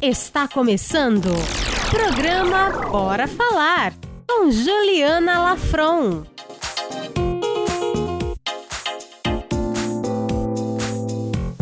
Está começando o programa Bora Falar, com Juliana Lafron.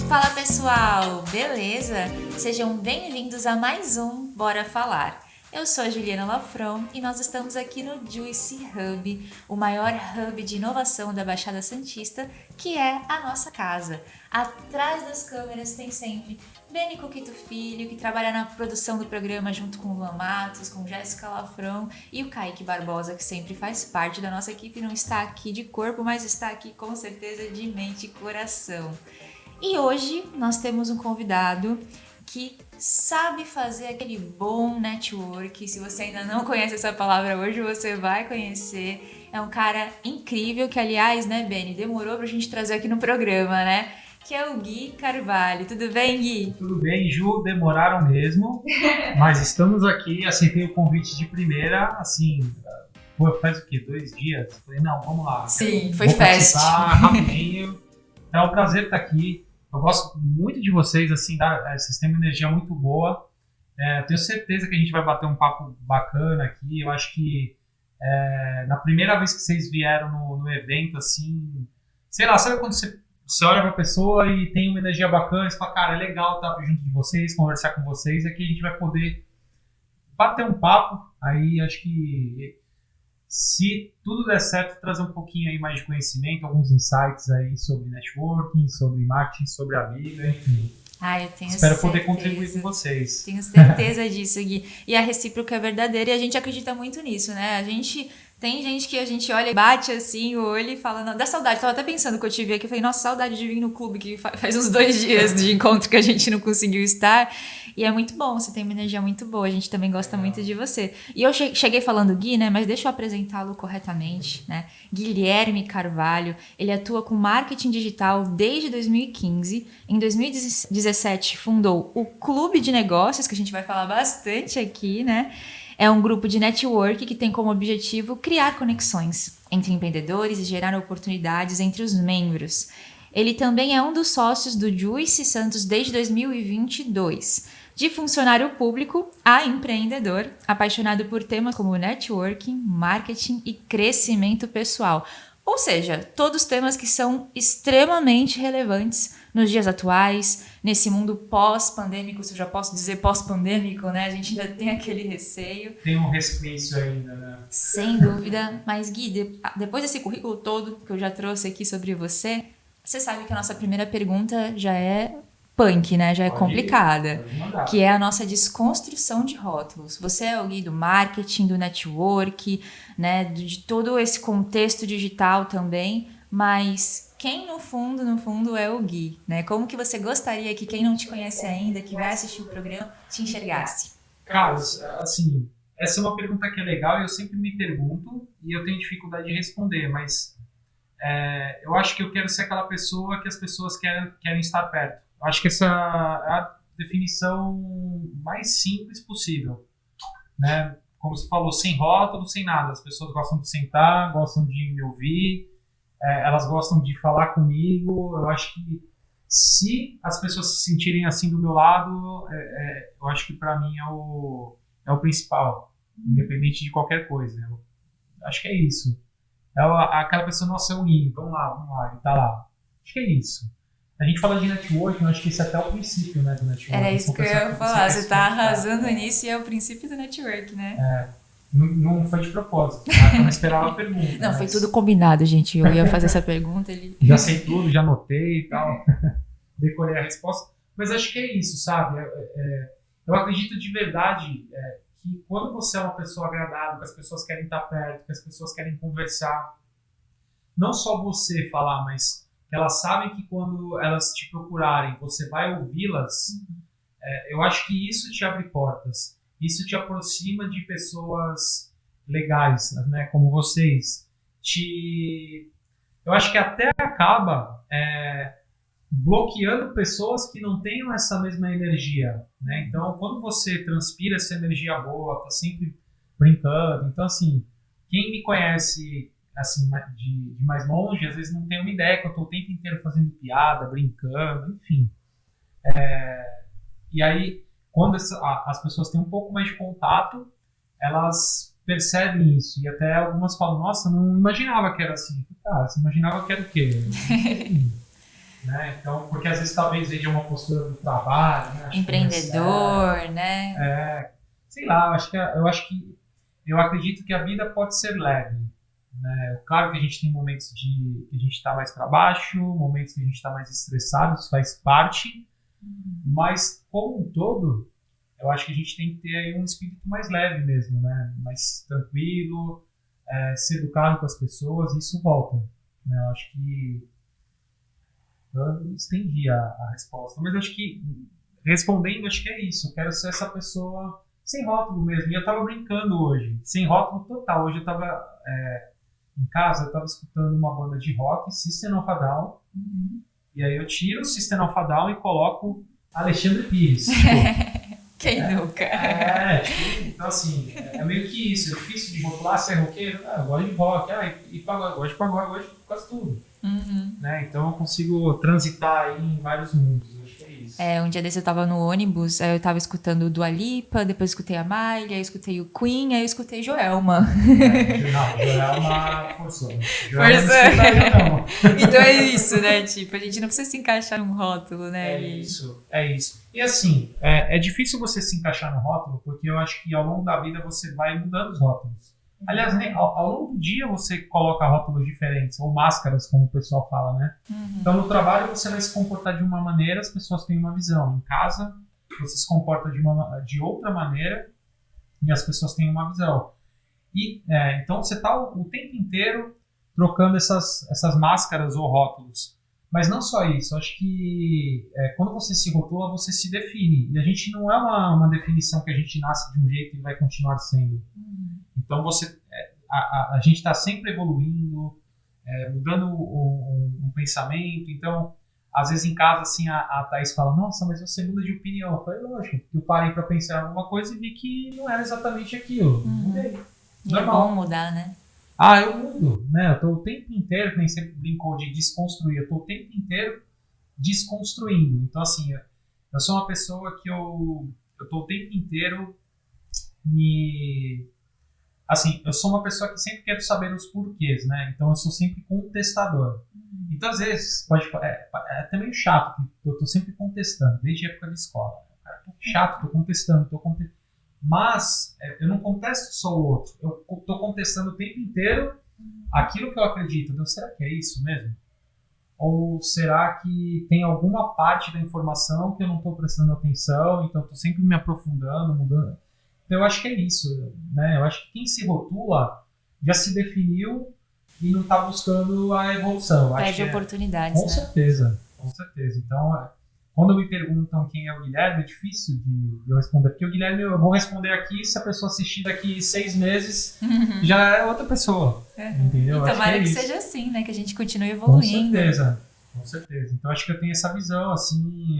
Fala pessoal, beleza? Sejam bem-vindos a mais um Bora Falar. Eu sou a Juliana Lafron e nós estamos aqui no Juicy Hub, o maior hub de inovação da Baixada Santista, que é a nossa casa. Atrás das câmeras tem sempre Beni Coquito Filho, que trabalha na produção do programa junto com o Luan Matos, com Jéssica Lafron e o Kaique Barbosa, que sempre faz parte da nossa equipe. Não está aqui de corpo, mas está aqui com certeza de mente e coração. E hoje nós temos um convidado que sabe fazer aquele bom network. Se você ainda não conhece essa palavra, hoje você vai conhecer. É um cara incrível que, aliás, né, Beni, demorou pra gente trazer aqui no programa, né? Que é o Gui Carvalho. Tudo bem, Gui? Tudo bem, Ju, demoraram mesmo, mas estamos aqui, aceitei o convite de primeira, assim, faz o quê? 2 dias? Falei, não, vamos lá. Sim, foi fast. Rapidinho. É um prazer estar aqui. Eu gosto muito de vocês, assim, vocês têm uma energia muito boa. Tenho certeza que a gente vai bater um papo bacana aqui. Eu acho que na primeira vez que vocês vieram no evento, assim, sei lá, sabe quando você olha pra pessoa e tem uma energia bacana, você fala, cara, é legal estar junto de vocês, conversar com vocês, aqui a gente vai poder bater um papo. Aí acho que se tudo der certo, trazer um pouquinho aí mais de conhecimento, alguns insights aí sobre networking, sobre marketing, sobre a vida, enfim. Eu tenho Espero certeza. Poder contribuir com vocês. Tenho certeza disso, Gui. E a recíproca é verdadeira e a gente acredita muito nisso, né? Tem gente que a gente olha e bate assim o olho e fala, não, dá saudade. Tava até pensando que eu te vi aqui, eu falei, nossa, saudade de vir no clube, que faz uns 2 dias de encontro que a gente não conseguiu estar. E é muito bom, você tem uma energia muito boa, a gente também gosta muito de você. E eu cheguei falando Gui, né, mas deixa eu apresentá-lo corretamente, né? Guilherme Carvalho, ele atua com marketing digital desde 2015. Em 2017 fundou o Clube de Negócios, que a gente vai falar bastante aqui, né? É um grupo de network que tem como objetivo criar conexões entre empreendedores e gerar oportunidades entre os membros. Ele também é um dos sócios do Juicy Santos desde 2022. De funcionário público a empreendedor, apaixonado por temas como networking, marketing e crescimento pessoal. Ou seja, todos temas que são extremamente relevantes nos dias atuais, nesse mundo pós-pandêmico, se eu já posso dizer pós-pandêmico, né? A gente ainda tem aquele receio. Tem um resquício ainda, né? Sem dúvida. Mas, Gui, depois desse currículo todo que eu já trouxe aqui sobre você, você sabe que a nossa primeira pergunta já é punk, né? Já é complicada. Que é a nossa desconstrução de rótulos. Você é o Gui do marketing, do network, né? De todo esse contexto digital também, mas quem no fundo é o Gui, né? Como que você gostaria que quem não te conhece ainda, que vai assistir o programa, te enxergasse? Cara, assim, essa é uma pergunta que é legal e eu sempre me pergunto e eu tenho dificuldade de responder, mas eu acho que eu quero ser aquela pessoa que as pessoas querem estar perto. Eu acho que essa é a definição mais simples possível, né? Como você falou, sem rótulo, sem nada. As pessoas gostam de sentar, gostam de me ouvir, elas gostam de falar comigo. Eu acho que se as pessoas se sentirem assim do meu lado, eu acho que para mim é o principal, independente de qualquer coisa. Eu acho que é isso. Aquela pessoa, nossa, é o Gui, vamos lá, ele tá lá. Acho que é isso. A gente fala de networking, eu acho que esse é até o princípio, né, do networking. Era isso que eu ia falar, você tá arrasando nisso e é o princípio do network, né? Não foi de propósito, tá? Eu não esperava a pergunta. Não, foi tudo combinado, gente. Eu ia fazer essa pergunta, ele... Já sei tudo, já anotei e tal, decorei a resposta. Mas acho que é isso, sabe? Eu acredito de verdade que quando você é uma pessoa agradável, que as pessoas querem estar perto, que as pessoas querem conversar, não só você falar, mas que elas sabem que quando elas te procurarem, você vai ouvi-las, eu acho que isso te abre portas. Isso te aproxima de pessoas legais, né, como vocês. Eu acho que até acaba bloqueando pessoas que não tenham essa mesma energia, né? Então, quando você transpira essa energia boa, tá sempre brincando. Então, assim, quem me conhece assim, de mais longe, às vezes não tem uma ideia que eu estou o tempo inteiro fazendo piada, brincando, enfim. E aí, quando as pessoas têm um pouco mais de contato, elas percebem isso. E até algumas falam, nossa, não imaginava que era assim. Ah, você imaginava que era o quê? Né? Então, porque às vezes talvez veja uma postura do trabalho, né? Empreendedor, né? Sei lá, eu acredito que a vida pode ser leve. Né? Claro que a gente tem momentos que a gente está mais para baixo, momentos que a gente está mais estressado, isso faz parte, mas como um todo, eu acho que a gente tem que ter aí um espírito mais leve mesmo, né? Mais tranquilo, ser educado com as pessoas, e isso volta. Né? Eu acho que eu estendi a resposta, mas acho que respondendo, acho que é isso. Eu quero ser essa pessoa sem rótulo mesmo. E eu tava brincando hoje, sem rótulo total. Hoje eu tava em casa, eu tava escutando uma banda de rock, System of a Down, e aí eu tiro o System of a Down e coloco Alexandre Pires. Quem nunca? Então assim, é meio que isso. É difícil de rotular, ser roqueiro. Eu gosto de rock, e pagode, gosto de pagode, gosto de quase tudo. Né? Então eu consigo transitar aí em vários mundos, acho que é isso. Um dia desse eu tava no ônibus, aí eu tava escutando Dua Lipa, depois escutei a Miley, aí eu escutei o Queen, aí eu escutei Joelma. Joelma forçou. Então é isso, né? Tipo, a gente não precisa se encaixar num rótulo, né? É isso. E assim, é difícil você se encaixar no rótulo, porque eu acho que ao longo da vida você vai mudando os rótulos. Aliás, ao longo do dia você coloca rótulos diferentes, ou máscaras, como o pessoal fala, né? Então, no trabalho você vai se comportar de uma maneira, as pessoas têm uma visão. Em casa, você se comporta de outra maneira e as pessoas têm uma visão. E, então, você está o tempo inteiro trocando essas máscaras ou rótulos. Mas não só isso, acho que quando você se rotula, você se define. E a gente não é uma definição que a gente nasce de um jeito e vai continuar sendo. Então a gente está sempre evoluindo, mudando um pensamento. Então, às vezes em casa assim, a Thaís fala, nossa, mas você muda de opinião. Eu falei, lógico, eu parei para pensar em alguma coisa e vi que não era exatamente aquilo. Mudei. E é bom mudar, né? Eu mudo, né? Eu tô o tempo inteiro, que nem sempre brincou de desconstruir, eu tô o tempo inteiro desconstruindo. Então, assim, eu sou uma pessoa que eu tô o tempo inteiro Assim, eu sou uma pessoa que sempre quero saber os porquês, né? Então eu sou sempre contestador. Então, às vezes, é até meio chato, porque eu tô sempre contestando, desde a época de escola. Cara, tô chato, tô contestando, Mas eu não contesto só o outro, eu tô contestando o tempo inteiro aquilo que eu acredito. Então, será que é isso mesmo? Ou será que tem alguma parte da informação que eu não tô prestando atenção, então eu tô sempre me aprofundando, mudando? Então, eu acho que é isso, né? Eu acho que quem se rotula já se definiu e não está buscando a evolução. Perde oportunidades, com certeza. Então, quando me perguntam quem é o Guilherme, é difícil de eu responder. Porque o Guilherme, eu vou responder aqui, se a pessoa assistir daqui 6 meses, já é outra pessoa. Entendeu? E tomara que seja assim, né? Que a gente continue evoluindo. Com certeza. Então, acho que eu tenho essa visão, assim,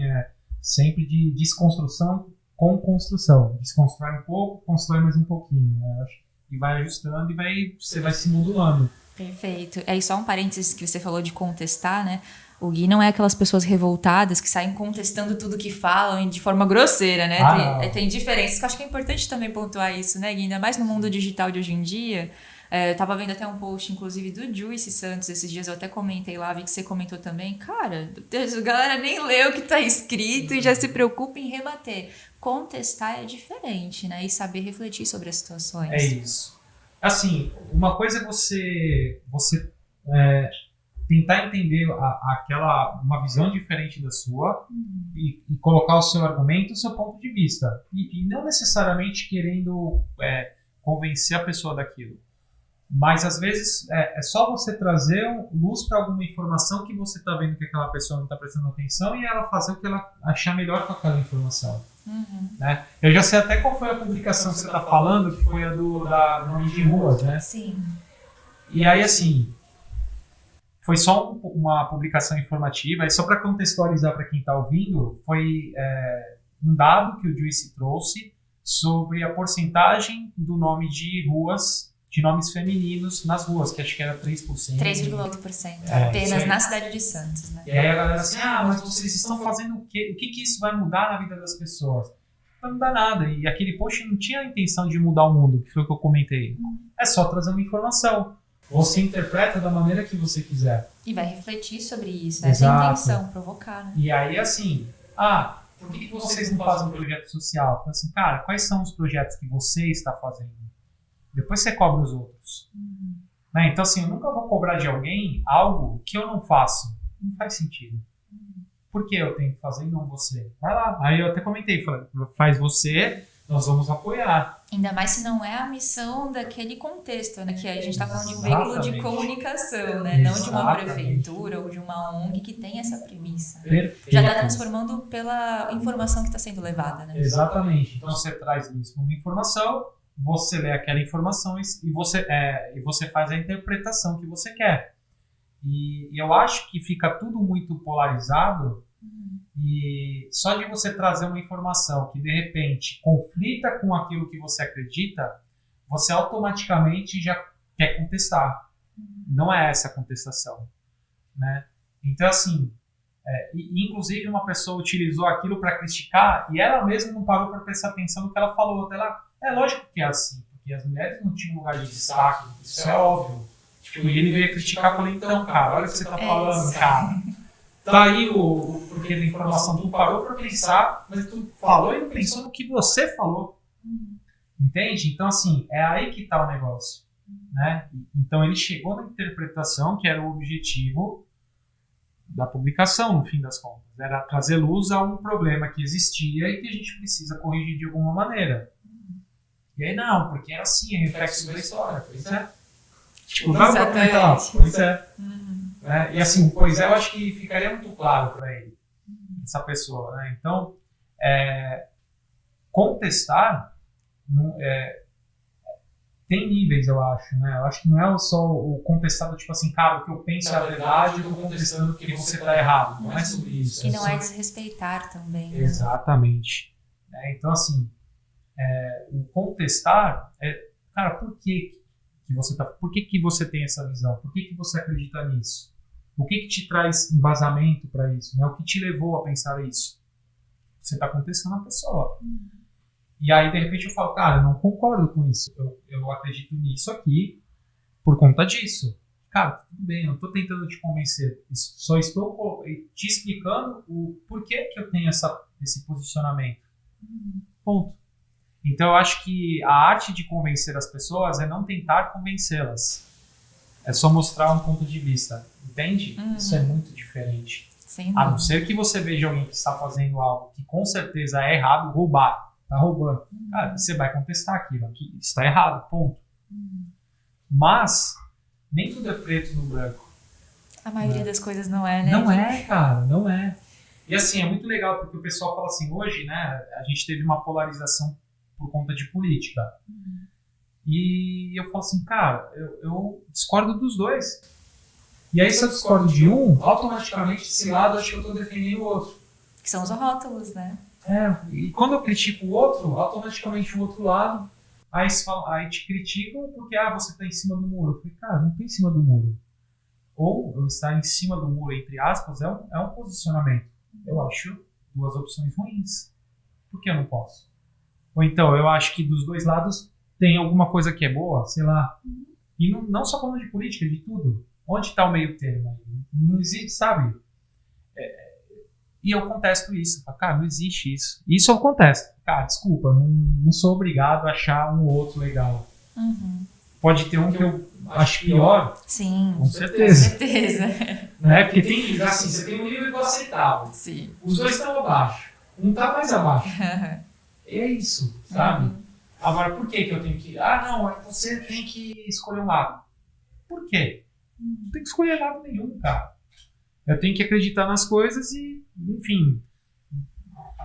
sempre de desconstrução com construção. Desconstrói um pouco, constrói mais um pouquinho. Né? E vai ajustando e você vai se modulando. Perfeito. Aí só um parênteses que você falou de contestar, né? O Gui não é aquelas pessoas revoltadas que saem contestando tudo que falam de forma grosseira, né? Tem diferenças. Eu acho que é importante também pontuar isso, né, Gui? Ainda mais no mundo digital de hoje em dia. Eu tava vendo até um post, inclusive, do Juicy Santos esses dias, eu até comentei lá, vi que você comentou também. Cara, a galera nem lê o que tá escrito e já se preocupa em rebater. Contestar é diferente, né? E saber refletir sobre as situações. É isso. Assim, uma coisa é você tentar entender uma visão diferente da sua e colocar o seu argumento, o seu ponto de vista. E não necessariamente querendo convencer a pessoa daquilo. Mas, às vezes, é só você trazer luz para alguma informação que você está vendo que aquela pessoa não está prestando atenção e ela fazer o que ela achar melhor com aquela informação. Né? Eu já sei até qual foi a publicação que você está falando, que foi a da nome de ruas, né? Sim. E aí, assim, foi só uma publicação informativa, e só para contextualizar para quem está ouvindo, foi um dado que o Juicy trouxe sobre a porcentagem do nome de ruas, de nomes femininos nas ruas, que acho que era 3%. 3,8%. Apenas na cidade de Santos, né? E aí a galera assim, mas vocês estão fazendo o quê? O que isso vai mudar na vida das pessoas? então não dá nada. E aquele post não tinha a intenção de mudar o mundo, que foi o que eu comentei. É só trazer uma informação. Você interpreta da maneira que você quiser. E vai refletir sobre isso. Essa é a intenção, provocar, né? E aí, assim, por que vocês não fazem um projeto social? Assim, cara, quais são os projetos que você está fazendo? Depois você cobra os outros. Né? Então, assim, eu nunca vou cobrar de alguém algo que eu não faço. Não faz sentido. Por que eu tenho que fazer e não você? Vai lá. Aí eu até comentei, falei, faz você, nós vamos apoiar. Ainda mais se não é a missão daquele contexto, né? Que a gente está falando de um veículo de comunicação, né? Não de uma prefeitura ou de uma ONG que tem essa premissa. Perfeito. Já está transformando pela informação que está sendo levada, né? Exatamente. Então você traz isso como informação, você lê aquela informação e você faz a interpretação que você quer. E eu acho que fica tudo muito polarizado. E só de você trazer uma informação que de repente conflita com aquilo que você acredita, você automaticamente já quer contestar. Não é essa a contestação, né? Então, assim, inclusive uma pessoa utilizou aquilo para criticar e ela mesma não parou para prestar atenção no que ela falou. É lógico que é assim, porque as mulheres não tinham lugar de destaque, isso é óbvio. Tipo, e ele veio criticar e falei, então, cara, olha o que você tá falando, cara. Tá aí porque a informação, tu parou para pensar, mas tu falou e não pensou no que você falou. Entende? Então, assim, é aí que tá o negócio. Né? Então, ele chegou na interpretação que era o objetivo da publicação, no fim das contas. Era trazer luz a um problema que existia e que a gente precisa corrigir de alguma maneira. E aí, não, porque era assim, é reflexo da história. Pois é. Tipo, vai pra comentar, pois é. E assim, pois é, eu acho que ficaria muito claro para ele, essa pessoa, né? Então, contestar tem níveis, eu acho, né? Eu acho que não é só o contestado, tipo assim, cara, o que eu penso é a verdade, eu tô contestando que você tá errado. Não é sobre isso. E não é desrespeitar também. Né? Exatamente. Então, assim, o contestar cara, por que você tem essa visão? Por que você acredita nisso? O que te traz embasamento para isso? Né? O que te levou a pensar isso? Você está contestando a pessoa. E aí, de repente, eu falo, cara, eu não concordo com isso. Eu acredito nisso aqui por conta disso. Cara, tudo bem, eu não estou tentando te convencer. Só estou te explicando o porquê que eu tenho esse posicionamento. Ponto. Então, eu acho que a arte de convencer as pessoas é não tentar convencê-las. É só mostrar um ponto de vista. Entende? Isso é muito diferente. A não ser que você veja alguém que está fazendo algo que com certeza é errado, tá roubando. Cara, você vai contestar aquilo. Aqui está errado, ponto. Mas, nem tudo é preto no branco. A maioria das coisas não é, né? Não é, cara, não é. E assim, é muito legal, porque o pessoal fala assim, hoje, né, a gente teve uma polarização por conta de política. E eu falo assim, cara, eu discordo dos dois. E aí, se eu discordo de um, automaticamente esse lado acho que eu estou defendendo o outro. Que são os rótulos, né? E quando eu critico o outro, automaticamente o outro lado, aí te criticam porque você está em cima do muro. Eu falei, cara, não estou em cima do muro. Ou eu estar em cima do muro, entre aspas, é um posicionamento. Eu acho duas opções ruins. Por que eu não posso? Ou então, eu acho que dos dois lados tem alguma coisa que é boa, sei lá. E não só falando de política, de tudo. Onde está o meio termo? Não existe, sabe? E eu contesto isso. Cara, não existe isso. Isso eu contesto. Cara, desculpa, não sou obrigado a achar um outro legal. Pode ter um que eu acho pior. Sim. Com certeza. Com certeza. Né? Porque tem, assim, você tem um nível igual aceitável. Sim. Os dois estão abaixo. Um está mais abaixo. É isso, sabe? Agora, por que eu tenho que... não, você tem que escolher um lado. Por quê? Não tem que escolher lado nenhum, cara. Eu tenho que acreditar nas coisas e, enfim,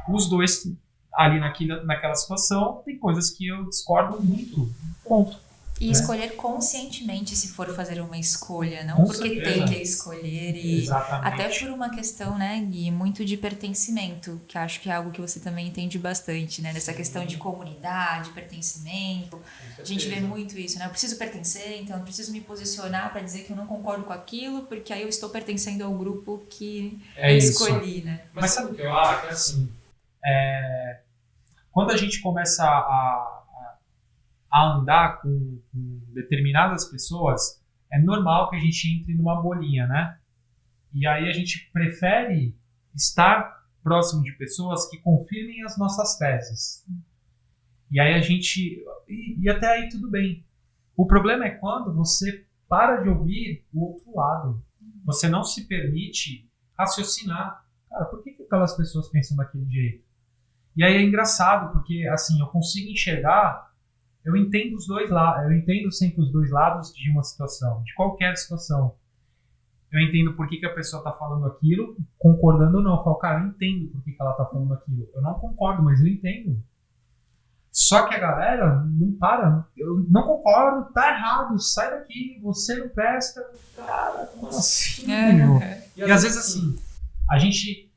os dois ali naquela situação, tem coisas que eu discordo muito. Ponto. E escolher conscientemente se for fazer uma escolha, não Com porque certeza. tem que escolher. E Exatamente. até por uma questão, né, Gui, muito de pertencimento, que acho que é algo que você também entende bastante, né? Nessa questão de comunidade, pertencimento. A gente vê muito isso, né? Eu preciso pertencer, então eu preciso me posicionar para dizer que eu não concordo com aquilo, porque aí eu estou pertencendo ao grupo que eu escolhi, né? Mas sabe o que eu acho? É assim, Quando a gente começa a andar com determinadas pessoas, é normal que a gente entre numa bolinha, né? E aí a gente prefere estar próximo de pessoas que confirmem as nossas teses. E aí a gente... E até aí tudo bem. O problema é quando você para de ouvir o outro lado. Você não se permite raciocinar. Cara, por que aquelas pessoas pensam daquele jeito? E aí é engraçado, porque assim, eu consigo enxergar, eu entendo os dois lados, eu entendo sempre os dois lados de uma situação, de qualquer situação. Eu entendo por que a pessoa está falando aquilo, concordando ou não. Eu falo, cara, eu entendo por que ela está falando aquilo. Eu não concordo, mas eu entendo. Só que a galera não para. Eu não concordo, tá errado, sai daqui, você não presta. Cara, como assim? E às vezes assim, a gente,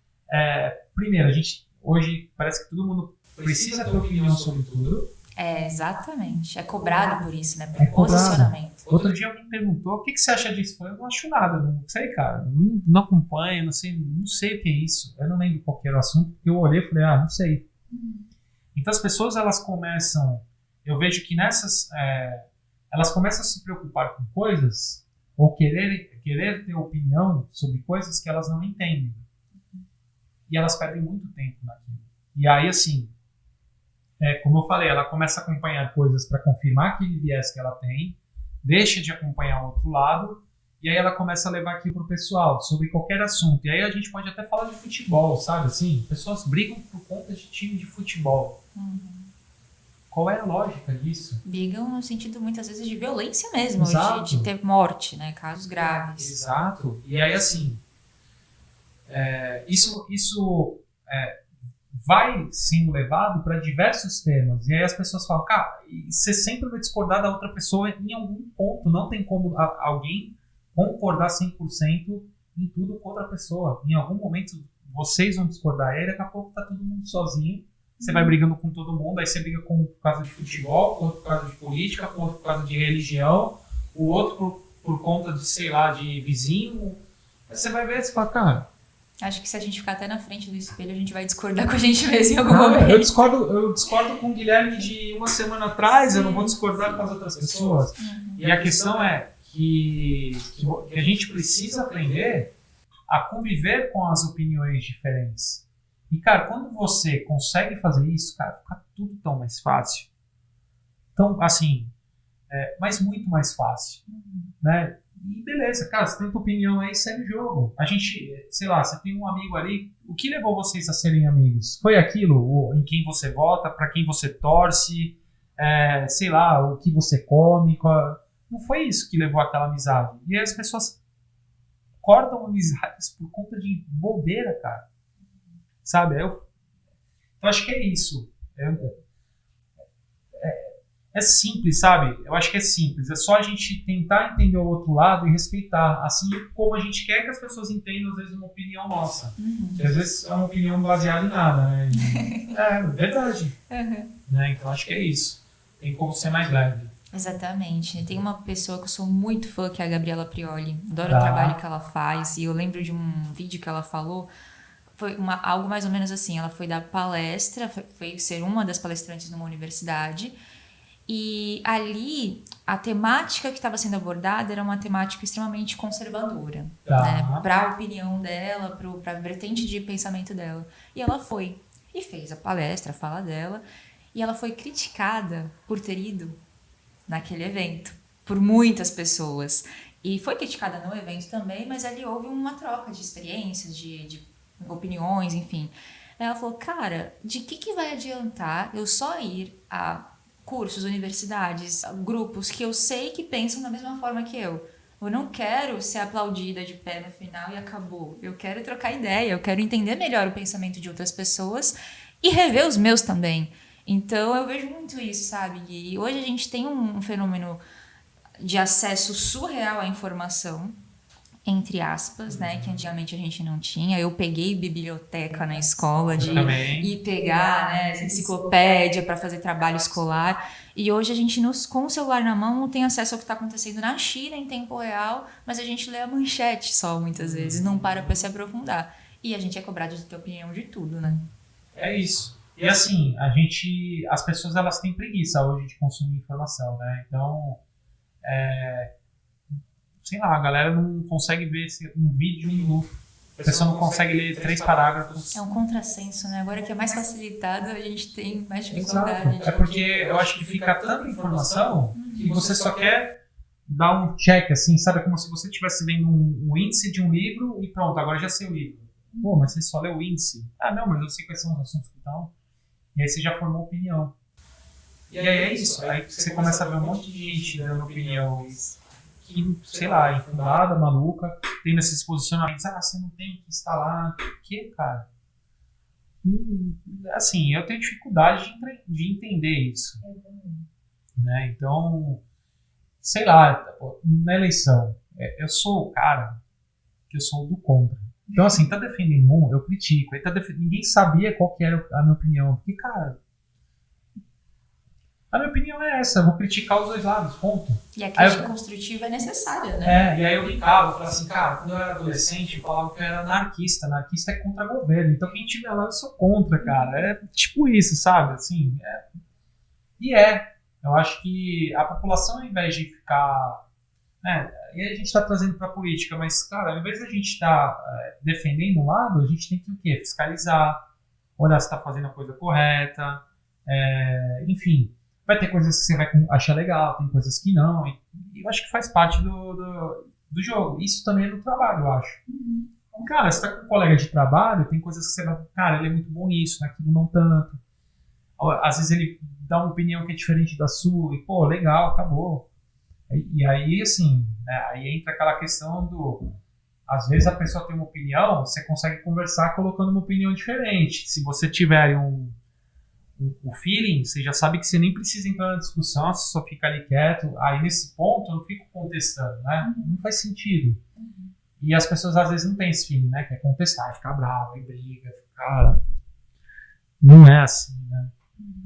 primeiro, a gente hoje parece que todo mundo precisa ter opinião sobre tudo. Exatamente. É cobrado por isso, né? Por posicionamento. Outro dia alguém perguntou, o que você acha disso? Eu não acho nada, não sei, cara. Não acompanho, não sei o que é isso. Eu não lembro qual era o assunto, porque eu olhei e falei, não sei. Então as pessoas, elas começam, eu vejo que elas começam a se preocupar com coisas, ou querer ter opinião sobre coisas que elas não entendem. E elas perdem muito tempo naquilo. E aí, assim, como eu falei, ela começa a acompanhar coisas para confirmar aquele viés que ela tem, deixa de acompanhar o outro lado, e aí ela começa a levar aquilo pro pessoal, sobre qualquer assunto. E aí a gente pode até falar de futebol, sabe? Assim, pessoas brigam por conta de time de futebol. Qual é a lógica disso? Brigam no sentido, muitas vezes, de violência mesmo, de ter morte, né? Casos graves. Exato. E aí, assim, isso vai sendo levado para diversos temas. E aí as pessoas falam, cara, você sempre vai discordar da outra pessoa em algum ponto. Não tem como alguém concordar 100% em tudo com outra pessoa. Em algum momento vocês vão discordar. E aí daqui a pouco tá todo mundo sozinho. Você vai brigando com todo mundo. Aí você briga com por causa de futebol, outro por causa de política, outro por causa de religião, o outro por conta de, sei lá, de vizinho. Aí você vai ver e você fala, cara... Acho que se a gente ficar até na frente do espelho, a gente vai discordar com a gente mesmo em algum momento. Eu discordo com o Guilherme de uma semana atrás, eu não vou discordar com as outras pessoas. E a questão é que a gente precisa aprender a conviver com as opiniões diferentes. E, cara, quando você consegue fazer isso, cara, fica tudo tão mais fácil. Então, assim, mas muito mais fácil, né? E beleza, cara, você tem tua opinião aí, segue o jogo. A gente, sei lá, você tem um amigo ali, o que levou vocês a serem amigos? Foi aquilo, em quem você vota, pra quem você torce, sei lá, o que você come, não foi isso que levou àquela amizade. E aí as pessoas cortam amizades por conta de bobeira, cara. Sabe? Eu acho que é isso. É simples, sabe? Eu acho que é simples. É só a gente tentar entender o outro lado e respeitar. Assim como a gente quer que as pessoas entendam, às vezes, uma opinião nossa. Que às vezes é uma opinião baseada em nada, né? É verdade. Né? Então acho que é isso. Tem como ser mais leve. Exatamente. Tem uma pessoa que eu sou muito fã, que é a Gabriela Prioli. Adoro o trabalho que ela faz. E eu lembro de um vídeo que ela falou. Foi algo mais ou menos assim. Ela foi dar palestra, foi ser uma das palestrantes numa universidade. E ali, a temática que estava sendo abordada era uma temática extremamente conservadora, né? Para a opinião dela, para a vertente de pensamento dela. E ela foi e fez a palestra, a fala dela, e ela foi criticada por ter ido naquele evento, por muitas pessoas. E foi criticada no evento também, mas ali houve uma troca de experiências, de opiniões, enfim. Ela falou, cara, de que vai adiantar eu só ir a cursos, universidades, grupos que eu sei que pensam da mesma forma que eu. Eu não quero ser aplaudida de pé no final e acabou. Eu quero trocar ideia, eu quero entender melhor o pensamento de outras pessoas e rever os meus também. Então eu vejo muito isso, sabe? E hoje a gente tem um fenômeno de acesso surreal à informação, entre aspas, né, que antigamente a gente não tinha. Eu peguei biblioteca na escola de ir pegar, né, enciclopédia para fazer trabalho escolar, e hoje a gente com o celular na mão tem acesso ao que está acontecendo na China em tempo real, mas a gente lê a manchete só muitas vezes, não para se aprofundar, e a gente é cobrado de ter opinião de tudo, né? É isso. E assim, as pessoas elas têm preguiça hoje de consumir informação, né? Então, sei lá, a galera não consegue ver um vídeo de um minuto. A pessoa não consegue ler 3 parágrafos. É um contrassenso, né? Agora que é mais facilitado, a gente tem mais dificuldade. Exato. É porque eu acho que fica tanta informação que você só quer dar um check, assim, sabe? É como se você estivesse vendo um índice de um livro e pronto, agora já sei o livro. Pô, mas você só leu o índice. Ah, não, mas eu sei quais são os assuntos que estão. E aí você já formou opinião. E aí é isso. Aí você começa a ver um monte de gente dando opinião que, sei lá, infundada, maluca, tendo esses posicionamentos. Ah, você não tem que instalar. Por quê, cara? Assim, eu tenho dificuldade de entender isso. Né? Então, sei lá, na eleição, eu sou o cara que eu sou do contra. Então, assim, tá defendendo um, eu critico. Ninguém sabia qual que era a minha opinião. Porque, cara, a minha opinião é essa. Eu vou criticar os dois lados, ponto. E a crítica construtiva é necessária, né? E aí eu brincava, eu falava assim, cara, quando eu era adolescente, eu falava que eu era anarquista. Anarquista é contra governo. Então, quem tiver lá, eu sou contra, cara. É tipo isso, sabe? Assim, eu acho que a população, ao invés de ficar... e a gente está trazendo para a política, mas, cara, ao invés de a gente estar defendendo um lado, a gente tem que o quê? Fiscalizar, olhar se está fazendo a coisa correta, enfim. Vai ter coisas que você vai achar legal, tem coisas que não, e eu acho que faz parte do jogo. Isso também é do trabalho, eu acho. Cara, você está com um colega de trabalho, tem coisas que você vai... Cara, ele é muito bom nisso, naquilo não tanto. Às vezes ele dá uma opinião que é diferente da sua, e pô, legal, acabou. E aí, assim, aí entra aquela questão do... Às vezes a pessoa tem uma opinião, você consegue conversar colocando uma opinião diferente. Se você tiver o feeling, você já sabe que você nem precisa entrar na discussão, você só fica ali quieto. Aí nesse ponto eu não fico contestando, né? Não faz sentido. E as pessoas às vezes não têm esse feeling, né? Quer contestar, ficar bravo, aí briga, cara. Não é assim, né?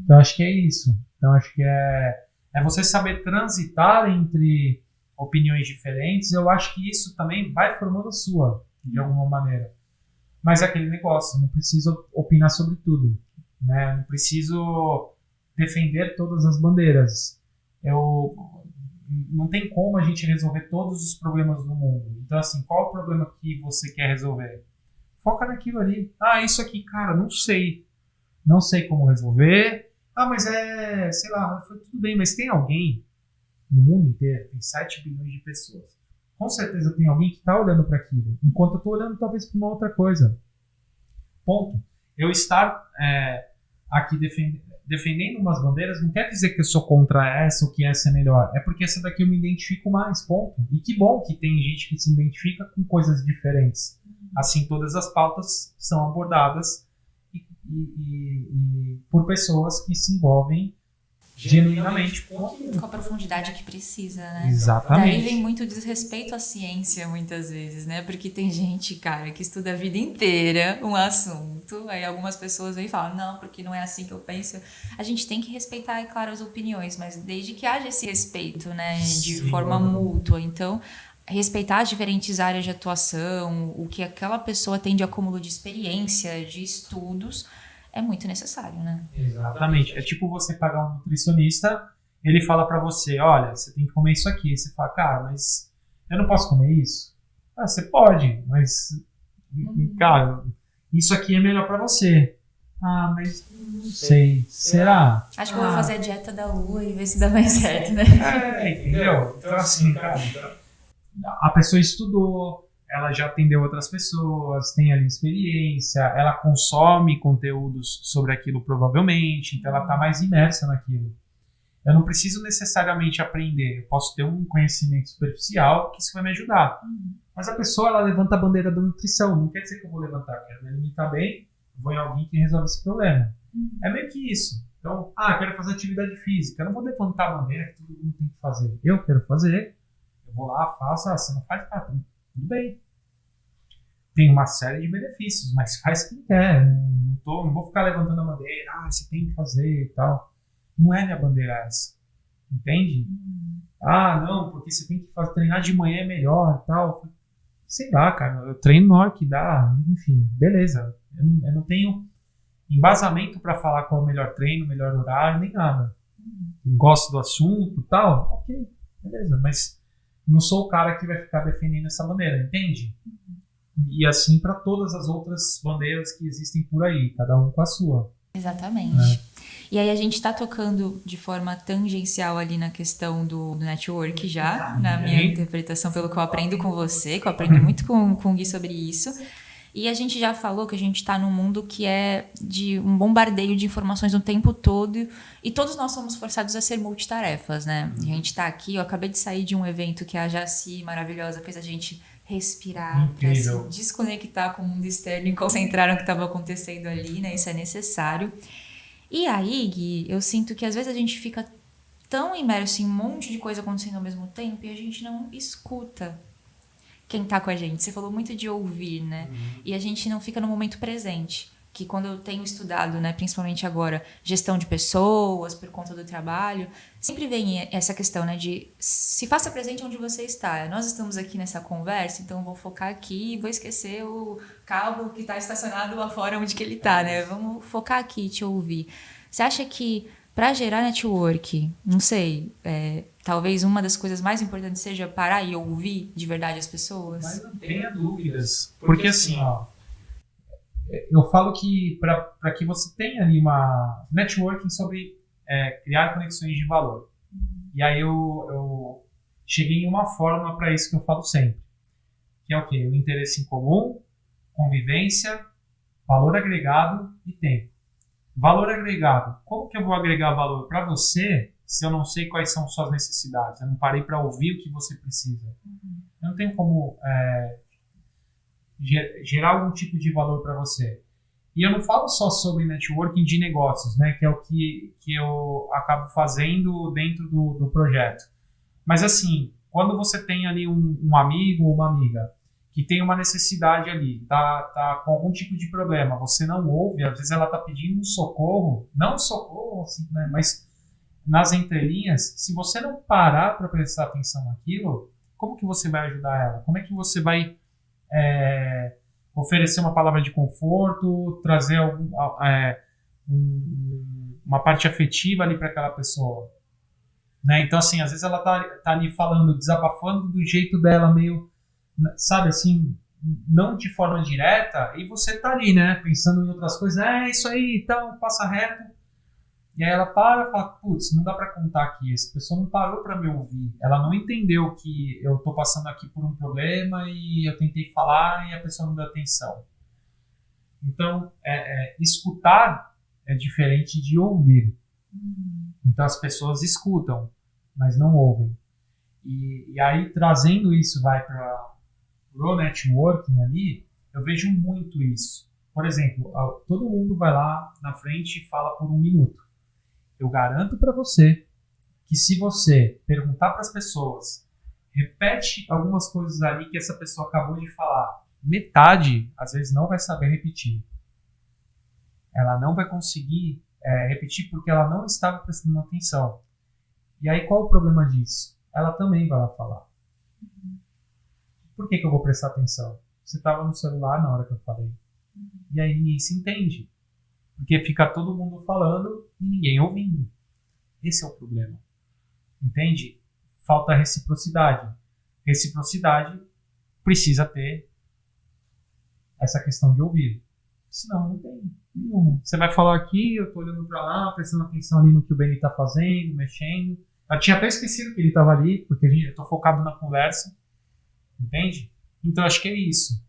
Então acho que é isso. Então acho que é você saber transitar entre opiniões diferentes. Eu acho que isso também vai formando a sua, de alguma maneira. Mas é aquele negócio, não preciso opinar sobre tudo, né? Não preciso defender todas as bandeiras. Não tem como a gente resolver todos os problemas do mundo. Então, assim, qual é o problema que você quer resolver? Foca naquilo ali. Ah, isso aqui, cara, não sei. Não sei como resolver. Ah, mas sei lá, foi tudo bem, mas tem alguém no mundo inteiro, tem 7 bilhões de pessoas. Com certeza tem alguém que está olhando para aquilo, enquanto eu estou olhando talvez para uma outra coisa. Ponto. Eu estar aqui defendendo umas bandeiras não quer dizer que eu sou contra essa ou que essa é melhor. É porque essa daqui eu me identifico mais, ponto. E que bom que tem gente que se identifica com coisas diferentes. Assim, todas as pautas são abordadas e por pessoas que se envolvem genuinamente com aquilo. Com a profundidade que precisa, né? Exatamente. Daí vem muito desrespeito à ciência, muitas vezes, né? Porque tem gente, cara, que estuda a vida inteira um assunto, aí algumas pessoas vêm e falam, não, porque não é assim que eu penso. A gente tem que respeitar, é claro, as opiniões, mas desde que haja esse respeito, né? De forma mútua. Então, respeitar as diferentes áreas de atuação, o que aquela pessoa tem de acúmulo de experiência, de estudos, é muito necessário, né? Exatamente. É tipo você pagar um nutricionista, ele fala pra você, olha, você tem que comer isso aqui. Você fala, cara, mas eu não posso comer isso? Ah, você pode, mas, cara, isso aqui é melhor pra você. Ah, mas não sei. Será? Acho que eu vou fazer a dieta da lua e ver se dá mais certo, né? Entendeu? Então, assim, cara, a pessoa estudou, ela já atendeu outras pessoas, tem ali experiência, ela consome conteúdos sobre aquilo provavelmente, então ela está mais imersa naquilo. Eu não preciso necessariamente aprender, eu posso ter um conhecimento superficial que isso vai me ajudar. Mas a pessoa, ela levanta a bandeira da nutrição, não quer dizer que eu vou levantar, eu quero me alimentar bem, eu vou em alguém que resolve esse problema. É meio que isso. Então, quero fazer atividade física, eu não vou levantar a bandeira que todo mundo tem que fazer. Eu quero fazer, eu vou lá, faço, você não faz, tudo bem. Tem uma série de benefícios, mas faz quem quer. Não vou ficar levantando a bandeira, você tem que fazer e tal. Não é minha bandeira essa. Entende? Não, porque você tem que treinar de manhã é melhor e tal. Sei lá, cara, eu treino na hora que dá, enfim, beleza. Eu não tenho embasamento para falar qual é o melhor treino, o melhor horário, nem nada. Gosto do assunto e tal, ok, beleza, mas não sou o cara que vai ficar defendendo dessa maneira, entende? E assim para todas as outras bandeiras que existem por aí, cada um com a sua. Exatamente. E aí a gente está tocando de forma tangencial ali na questão do network já, na minha interpretação, pelo que eu aprendo com você, que eu aprendo muito com o Gui sobre isso. E a gente já falou que a gente está num mundo que é de um bombardeio de informações o tempo todo e todos nós somos forçados a ser multitarefas, né? A gente está aqui, eu acabei de sair de um evento que a Jaci, maravilhosa, fez a gente respirar, para se desconectar com o mundo externo e concentrar no que estava acontecendo ali, né? Isso é necessário. E aí, Gui, eu sinto que às vezes a gente fica tão imerso em um monte de coisa acontecendo ao mesmo tempo e a gente não escuta quem tá com a gente. Você falou muito de ouvir, né? E a gente não fica no momento presente. Que quando eu tenho estudado, né, principalmente agora, gestão de pessoas, por conta do trabalho, sempre vem essa questão, né, de se faça presente onde você está. Nós estamos aqui nessa conversa, então eu vou focar aqui e vou esquecer o carro que está estacionado lá fora onde que ele está, né? Vamos focar aqui e te ouvir. Você acha que para gerar network, não sei, talvez uma das coisas mais importantes seja parar e ouvir de verdade as pessoas? Mas não tenha dúvidas. Porque assim, ó, eu falo que para que você tenha ali uma networking sobre criar conexões de valor. E aí eu cheguei em uma fórmula para isso que eu falo sempre. Que é o quê? O interesse em comum, convivência, valor agregado e tempo. Valor agregado. Como que eu vou agregar valor para você se eu não sei quais são suas necessidades? Eu não parei para ouvir o que você precisa. Eu não tenho como gerar algum tipo de valor para você. E eu não falo só sobre networking de negócios, né, que é o que eu acabo fazendo dentro do projeto. Mas assim, quando você tem ali um amigo ou uma amiga que tem uma necessidade ali, tá com algum tipo de problema, você não ouve, às vezes ela está pedindo um socorro, não um socorro, assim, né, mas nas entrelinhas, se você não parar para prestar atenção naquilo, como que você vai ajudar ela? Como é que você vai oferecer uma palavra de conforto, trazer uma parte afetiva ali para aquela pessoa? Né? Então, assim, às vezes ela tá ali falando, desabafando do jeito dela, meio, sabe, assim, não de forma direta, e você tá ali, né, pensando em outras coisas, isso aí, então, passa reto. E aí ela para e fala, putz, não dá para contar aqui, essa pessoa não parou para me ouvir, ela não entendeu que eu tô passando aqui por um problema e eu tentei falar e a pessoa não deu atenção. Então, escutar é diferente de ouvir. Então as pessoas escutam, mas não ouvem. E aí, trazendo isso, vai para o networking ali, eu vejo muito isso. Por exemplo, todo mundo vai lá na frente e fala por 1 minuto. Eu garanto para você que se você perguntar para as pessoas, repete algumas coisas ali que essa pessoa acabou de falar, metade, às vezes, não vai saber repetir. Ela não vai conseguir repetir porque ela não estava prestando atenção. E aí, qual o problema disso? Ela também vai lá falar. Por que eu vou prestar atenção? Você estava no celular na hora que eu falei. E aí ninguém se entende. Porque fica todo mundo falando e ninguém ouvindo. Esse é o problema. Entende? Falta reciprocidade. Reciprocidade precisa ter essa questão de ouvir. Senão não tem nenhuma. Você vai falar aqui, eu tô olhando pra lá, prestando atenção ali no que o Benny tá fazendo, mexendo. Eu tinha até esquecido que ele tava ali, porque eu tô focado na conversa. Entende? Então acho que é isso.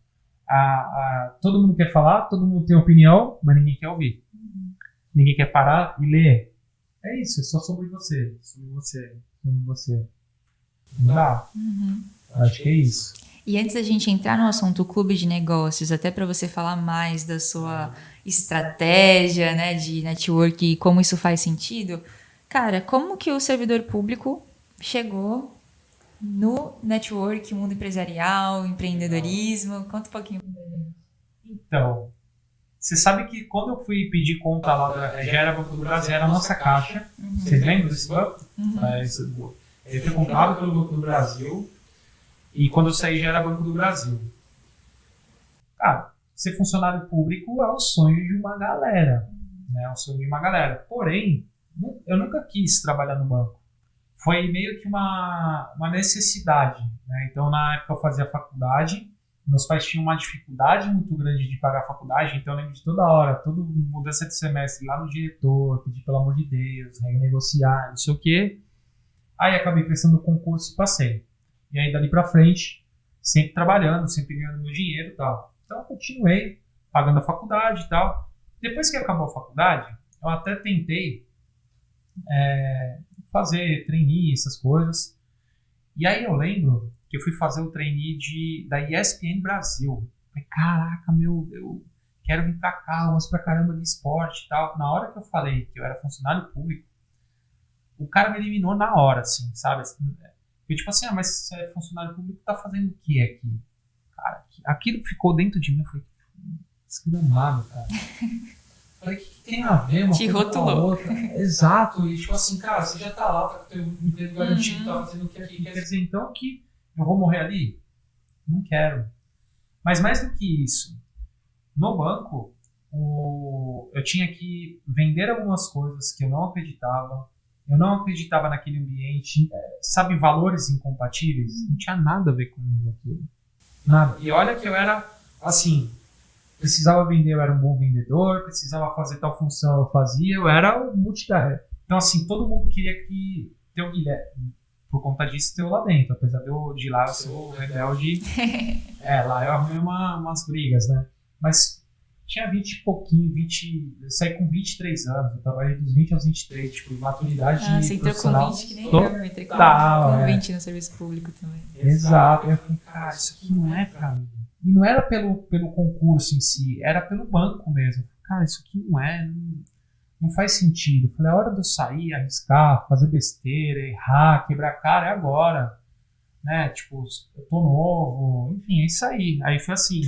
Todo mundo quer falar, todo mundo tem opinião, mas ninguém quer ouvir. Ninguém quer parar e ler. É isso, é só sobre você. Sobre você. Sobre você. Não dá. Acho que é isso. E antes da gente entrar no assunto clube de negócios, até para você falar mais da sua estratégia, né, de network e como isso faz sentido, cara, como que o servidor público chegou no network, mundo empresarial, empreendedorismo? Conta um pouquinho. Então, você sabe que quando eu fui pedir conta lá, já era Banco do Brasil, era a nossa caixa. Vocês lembram desse banco? Ele foi comprado pelo Banco do Brasil e quando eu saí já era Banco do Brasil. Cara, ser funcionário público é o sonho de uma galera, né? É o sonho de uma galera. Porém, eu nunca quis trabalhar no banco. Foi meio que uma necessidade, né? Então, na época eu fazia faculdade, meus pais tinham uma dificuldade muito grande de pagar a faculdade, então eu lembro de toda hora, toda mudança de semestre lá no diretor, pedir pelo amor de Deus, renegociar, não sei o quê. Aí acabei prestando o concurso e passei. E aí dali pra frente, sempre trabalhando, sempre ganhando meu dinheiro e tal. Então eu continuei pagando a faculdade e tal. Depois que acabou a faculdade, eu até tentei fazer trainee, essas coisas. E aí eu lembro que eu fui fazer o trainee da ESPN Brasil. Falei, caraca, eu quero vir pra cá, eu gosto pra caramba de esporte e tal. Na hora que eu falei que eu era funcionário público, o cara me eliminou na hora, assim, sabe? Eu tipo assim, mas se você é funcionário público, tá fazendo o que aqui? Cara, aquilo ficou dentro de mim, eu falei, desgramado, cara. Falei, o que tem a ver uma coisa com a outra? Exato, e tipo assim, cara, você já tá lá, tá com o teu emprego garantido, tá fazendo o que aqui? Quer dizer, então, que eu vou morrer ali? Não quero. Mas mais do que isso, no banco, eu tinha que vender algumas coisas que eu não acreditava naquele ambiente, sabe, valores incompatíveis, não tinha nada a ver comigo aquilo, nada. E olha que eu era, assim, precisava vender, eu era um bom vendedor, precisava fazer tal função, eu fazia, eu era o multitarefa. Então, assim, todo mundo queria ter o Guilherme, por conta disso, ter eu lá dentro, apesar de lá eu ser o rebelde, lá eu arrumei umas brigas, né, mas tinha 20 e pouquinho, eu saí com 23 anos, eu trabalhei dos 20 aos 23, tipo, maturidade você entrou profissional. com 20, que nem eu entrei com 20 no serviço público também. Exato, eu falei, cara, isso aqui não é pra mim. E não era pelo concurso em si, era pelo banco mesmo. Cara, isso aqui não faz sentido. Eu falei, a hora de eu sair, arriscar, fazer besteira, errar, quebrar a cara, é agora. Né, tipo, eu tô novo, enfim, é isso aí. Aí foi assim.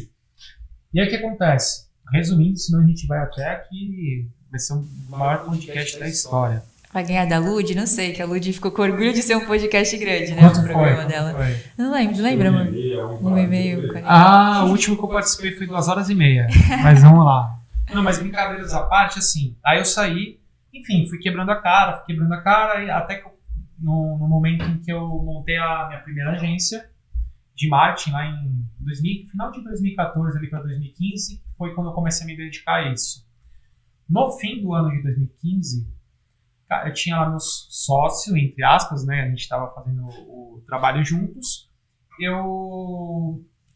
E aí o que acontece? Resumindo, senão a gente vai até aqui, vai ser o maior podcast da história. Vai ganhar da Lud? Não sei, que a Lud ficou com orgulho de ser um podcast grande, né? Quanto O programa foi? dela. Foi? Eu não lembro, lembra, amor? 1,5. O último que eu participei foi 2h30. Mas vamos lá. Não, mas brincadeiras à parte, assim, aí eu saí, enfim, fui quebrando a cara, e até que no momento em que eu montei a minha primeira agência de marketing, lá em final de 2014 ali para 2015, foi quando eu comecei a me dedicar a isso. No fim do ano de 2015, eu tinha lá meus sócios, entre aspas, né? A gente estava fazendo o trabalho juntos.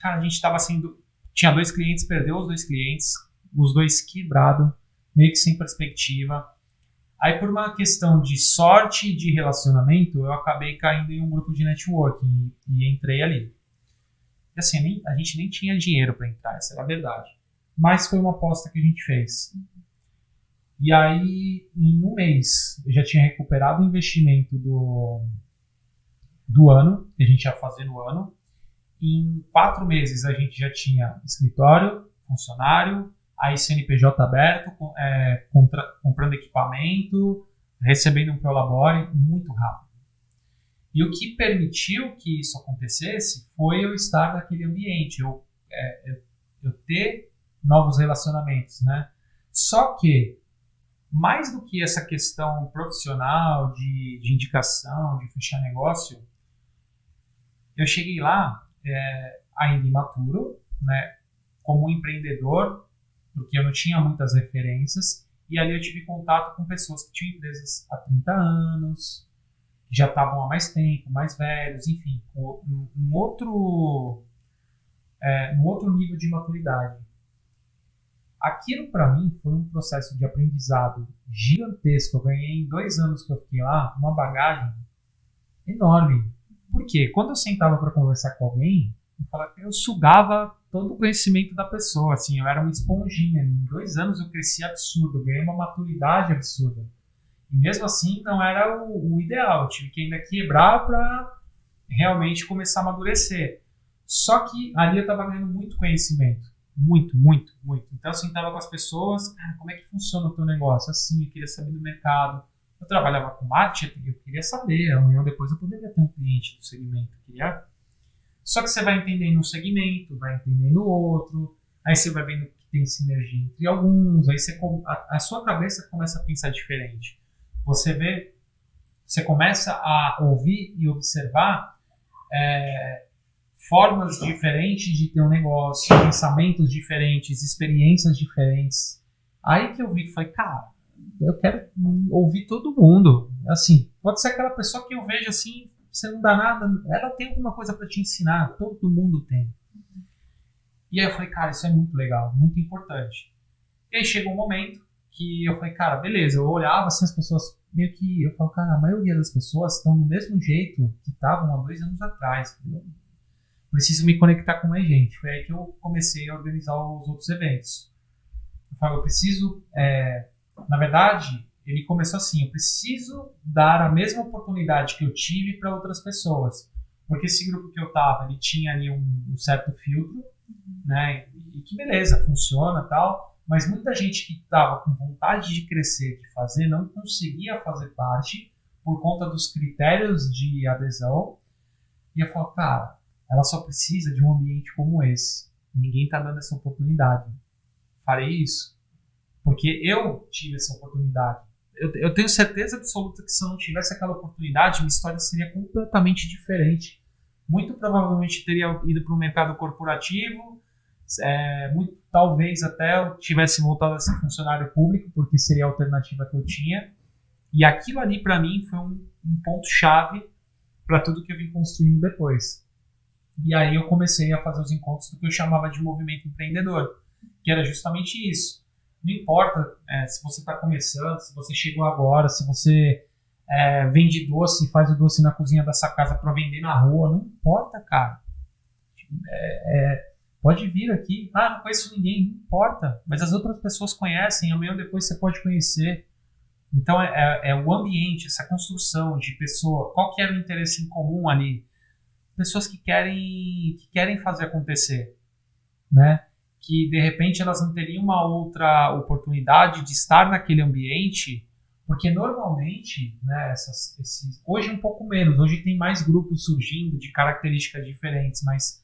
A gente estava tinha 2 clientes, perdeu os 2 clientes, os 2 quebrados, meio que sem perspectiva. Aí, por uma questão de sorte e de relacionamento, eu acabei caindo em um grupo de networking e entrei ali. E assim, a gente nem tinha dinheiro para entrar, essa é a verdade. Mas foi uma aposta que a gente fez. E aí, em um mês, eu já tinha recuperado o investimento do ano, que a gente ia fazer no ano. Em 4 meses, a gente já tinha escritório, funcionário, aí CNPJ aberto, comprando equipamento, recebendo um Prolabore muito rápido. E o que permitiu que isso acontecesse foi eu estar naquele ambiente, eu ter novos relacionamentos, né? Só que, mais do que essa questão profissional, de indicação, de fechar negócio, eu cheguei lá ainda imaturo, né? Como empreendedor, porque eu não tinha muitas referências, e ali eu tive contato com pessoas que tinham empresas há 30 anos, que já estavam há mais tempo, mais velhos, enfim, num outro nível de maturidade. Aquilo para mim foi um processo de aprendizado gigantesco. Eu ganhei em 2 anos que eu fiquei lá uma bagagem enorme. Por quê? Quando eu sentava para conversar com alguém, eu sugava todo o conhecimento da pessoa, assim, eu era uma esponjinha. Em 2 anos eu cresci absurdo, eu ganhei uma maturidade absurda. E mesmo assim não era o ideal, eu tive que ainda quebrar para realmente começar a amadurecer. Só que ali eu estava ganhando muito conhecimento, muito. Então eu sentava com as pessoas, cara, como é que funciona o teu negócio? Assim, eu queria saber do mercado. Eu trabalhava com marketing, eu queria saber, amanhã ou depois eu poderia ter um cliente do segmento, Só que você vai entendendo um segmento, vai entendendo o outro, Aí você vai vendo que tem sinergia entre alguns, aí a sua cabeça começa a pensar diferente. Você começa a ouvir e observar formas diferentes de ter um negócio, pensamentos diferentes, experiências diferentes. Aí que eu vi, falei, cara, eu quero ouvir todo mundo. Assim, pode ser aquela pessoa que eu vejo assim, você não dá nada, ela tem alguma coisa para te ensinar, todo mundo tem. E aí eu falei, cara, isso é muito legal, muito importante. E aí chegou um momento que eu falei, cara, beleza, eu olhava assim as pessoas, meio que, eu falo, cara, a maioria das pessoas estão do mesmo jeito que estavam há 2 anos atrás, entendeu? Preciso me conectar com mais gente. Foi aí que eu comecei a organizar os outros eventos. Eu falo, eu preciso, na verdade, ele começou assim, eu preciso dar a mesma oportunidade que eu tive para outras pessoas. Porque esse grupo que eu tava, ele tinha ali um certo filtro, né? E que beleza, funciona e tal, mas muita gente que estava com vontade de crescer, de fazer, não conseguia fazer parte por conta dos critérios de adesão. E eu falo, cara, ela só precisa de um ambiente como esse. Ninguém está dando essa oportunidade. Farei isso porque eu tive essa oportunidade. Eu tenho certeza absoluta que se eu não tivesse aquela oportunidade, minha história seria completamente diferente. Muito provavelmente teria ido para o mercado corporativo, talvez até eu tivesse voltado a ser funcionário público, porque seria a alternativa que eu tinha. E aquilo ali, para mim, foi um ponto-chave para tudo que eu vim construindo depois. E aí eu comecei a fazer os encontros do que eu chamava de movimento empreendedor, que era justamente isso. Não importa se você está começando, se você chegou agora, se você vende doce e faz o doce na cozinha da sua casa para vender na rua, não importa, cara. Pode vir aqui. Ah, não conheço ninguém, não importa. Mas as outras pessoas conhecem, amanhã ou depois você pode conhecer. Então é o ambiente, essa construção de pessoa. Qual que era o interesse em comum ali? Pessoas que querem fazer acontecer, né? Que de repente elas não teriam uma outra oportunidade de estar naquele ambiente, porque normalmente, né, hoje um pouco menos, hoje tem mais grupos surgindo de características diferentes, mas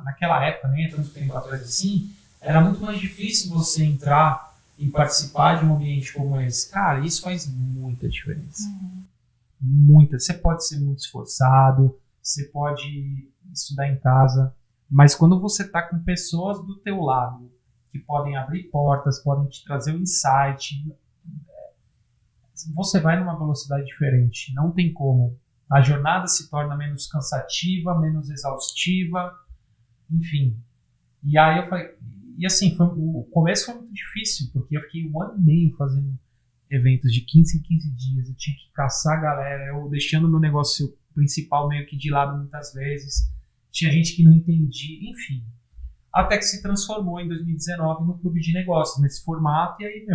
naquela época, nem tanto tempo atrás assim, era muito mais difícil você entrar e participar de um ambiente como esse. Cara, isso faz muita diferença. Muita. Você pode ser muito esforçado, você pode estudar em casa, mas quando você está com pessoas do teu lado que podem abrir portas, podem te trazer um insight, você vai numa velocidade diferente. Não tem como. A jornada se torna menos cansativa, menos exaustiva, enfim. E aí eu falei, e assim, o começo foi muito difícil, porque eu fiquei 1 ano e meio fazendo eventos de 15 em 15 dias, eu tinha que caçar a galera, eu deixando meu negócio principal meio que de lado muitas vezes, tinha gente que não entendia, enfim. Até que se transformou em 2019 no Clube de Negócios, nesse formato, e aí,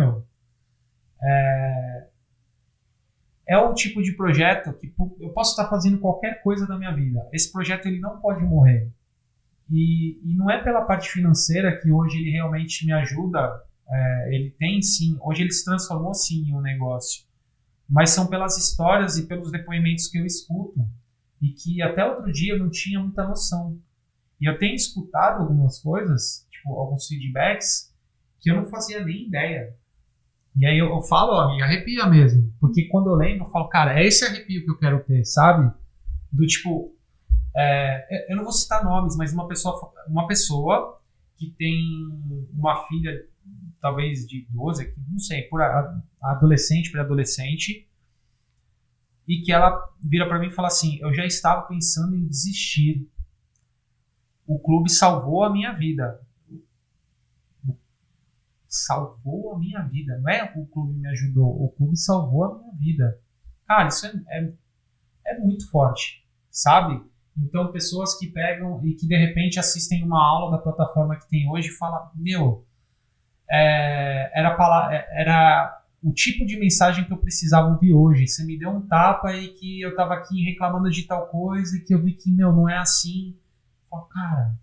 é o tipo de projeto que eu posso estar fazendo qualquer coisa da minha vida. Esse projeto ele não pode morrer. E não é pela parte financeira que hoje ele realmente me ajuda. Ele tem sim, hoje ele se transformou sim em um negócio. Mas são pelas histórias e pelos depoimentos que eu escuto. E que até outro dia eu não tinha muita noção. E eu tenho escutado algumas coisas, tipo alguns feedbacks, que eu não fazia nem ideia. E aí eu falo, me arrepia mesmo. Porque quando eu lembro, eu falo, cara, é esse arrepio que eu quero ter, sabe? Do tipo, eu não vou citar nomes, mas uma pessoa que tem uma filha, talvez de 12, não sei, adolescente, pré-adolescente, e que ela vira pra mim e fala assim, eu já estava pensando em desistir. O clube salvou a minha vida. Salvou a minha vida. Não é o clube me ajudou, o clube salvou a minha vida. Cara, isso é muito forte, sabe? Então, pessoas que pegam e que de repente assistem uma aula da plataforma que tem hoje e falam, era o tipo de mensagem que eu precisava ouvir hoje. Você me deu um tapa e que eu tava aqui reclamando de tal coisa e que eu vi que, não é assim. Eu falo, cara,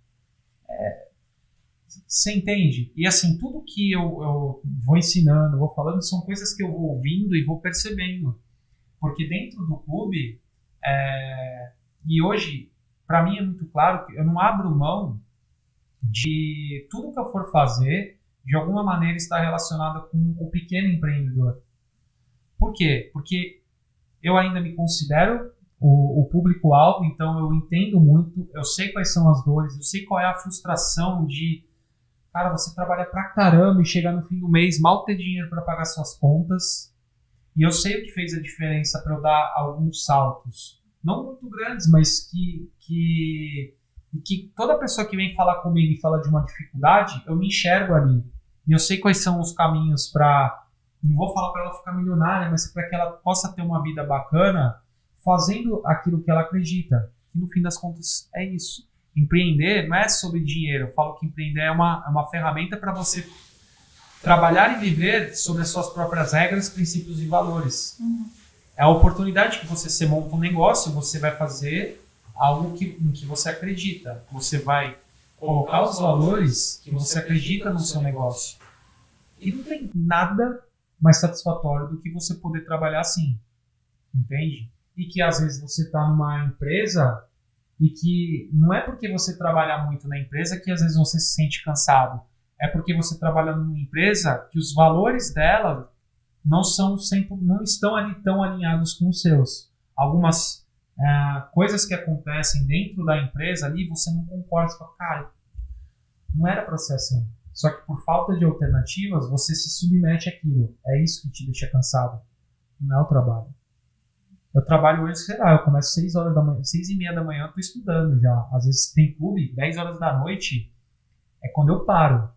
você entende? E assim, tudo que eu vou ensinando, vou falando, são coisas que eu vou ouvindo e vou percebendo. Porque dentro do clube, e hoje, para mim é muito claro que eu não abro mão de tudo que eu for fazer, de alguma maneira está relacionado com o pequeno empreendedor. Por quê? Porque eu ainda me considero o público-alvo, então eu entendo muito, eu sei quais são as dores, eu sei qual é a frustração de, cara, você trabalha pra caramba e chegar no fim do mês, mal ter dinheiro para pagar suas contas, e eu sei o que fez a diferença para eu dar alguns saltos, não muito grandes, mas que toda pessoa que vem falar comigo e fala de uma dificuldade, eu me enxergo ali, e eu sei quais são os caminhos para, não vou falar para ela ficar milionária, mas para que ela possa ter uma vida bacana, fazendo aquilo que ela acredita. E no fim das contas é isso. Empreender não é sobre dinheiro. Eu falo que empreender é uma ferramenta para você trabalhar e viver sobre as suas próprias regras, princípios e valores. É a oportunidade que você monta um negócio, você vai fazer algo em que você acredita. Você vai colocar os valores que você acredita no seu negócio. E não tem nada mais satisfatório do que você poder trabalhar assim. Entende? E que às vezes você está numa empresa e que não é porque você trabalha muito na empresa que às vezes você se sente cansado. É porque você trabalha numa empresa que os valores dela não estão ali tão alinhados com os seus. Algumas coisas que acontecem dentro da empresa ali, você não concorda. Você fala, cara, não era para ser assim. Só que por falta de alternativas, você se submete àquilo. É isso que te deixa cansado. Não é o trabalho. Eu trabalho hoje, sei lá, eu começo 6h30 da manhã, eu tô estudando já. Às vezes tem clube, 10 horas da noite, é quando eu paro.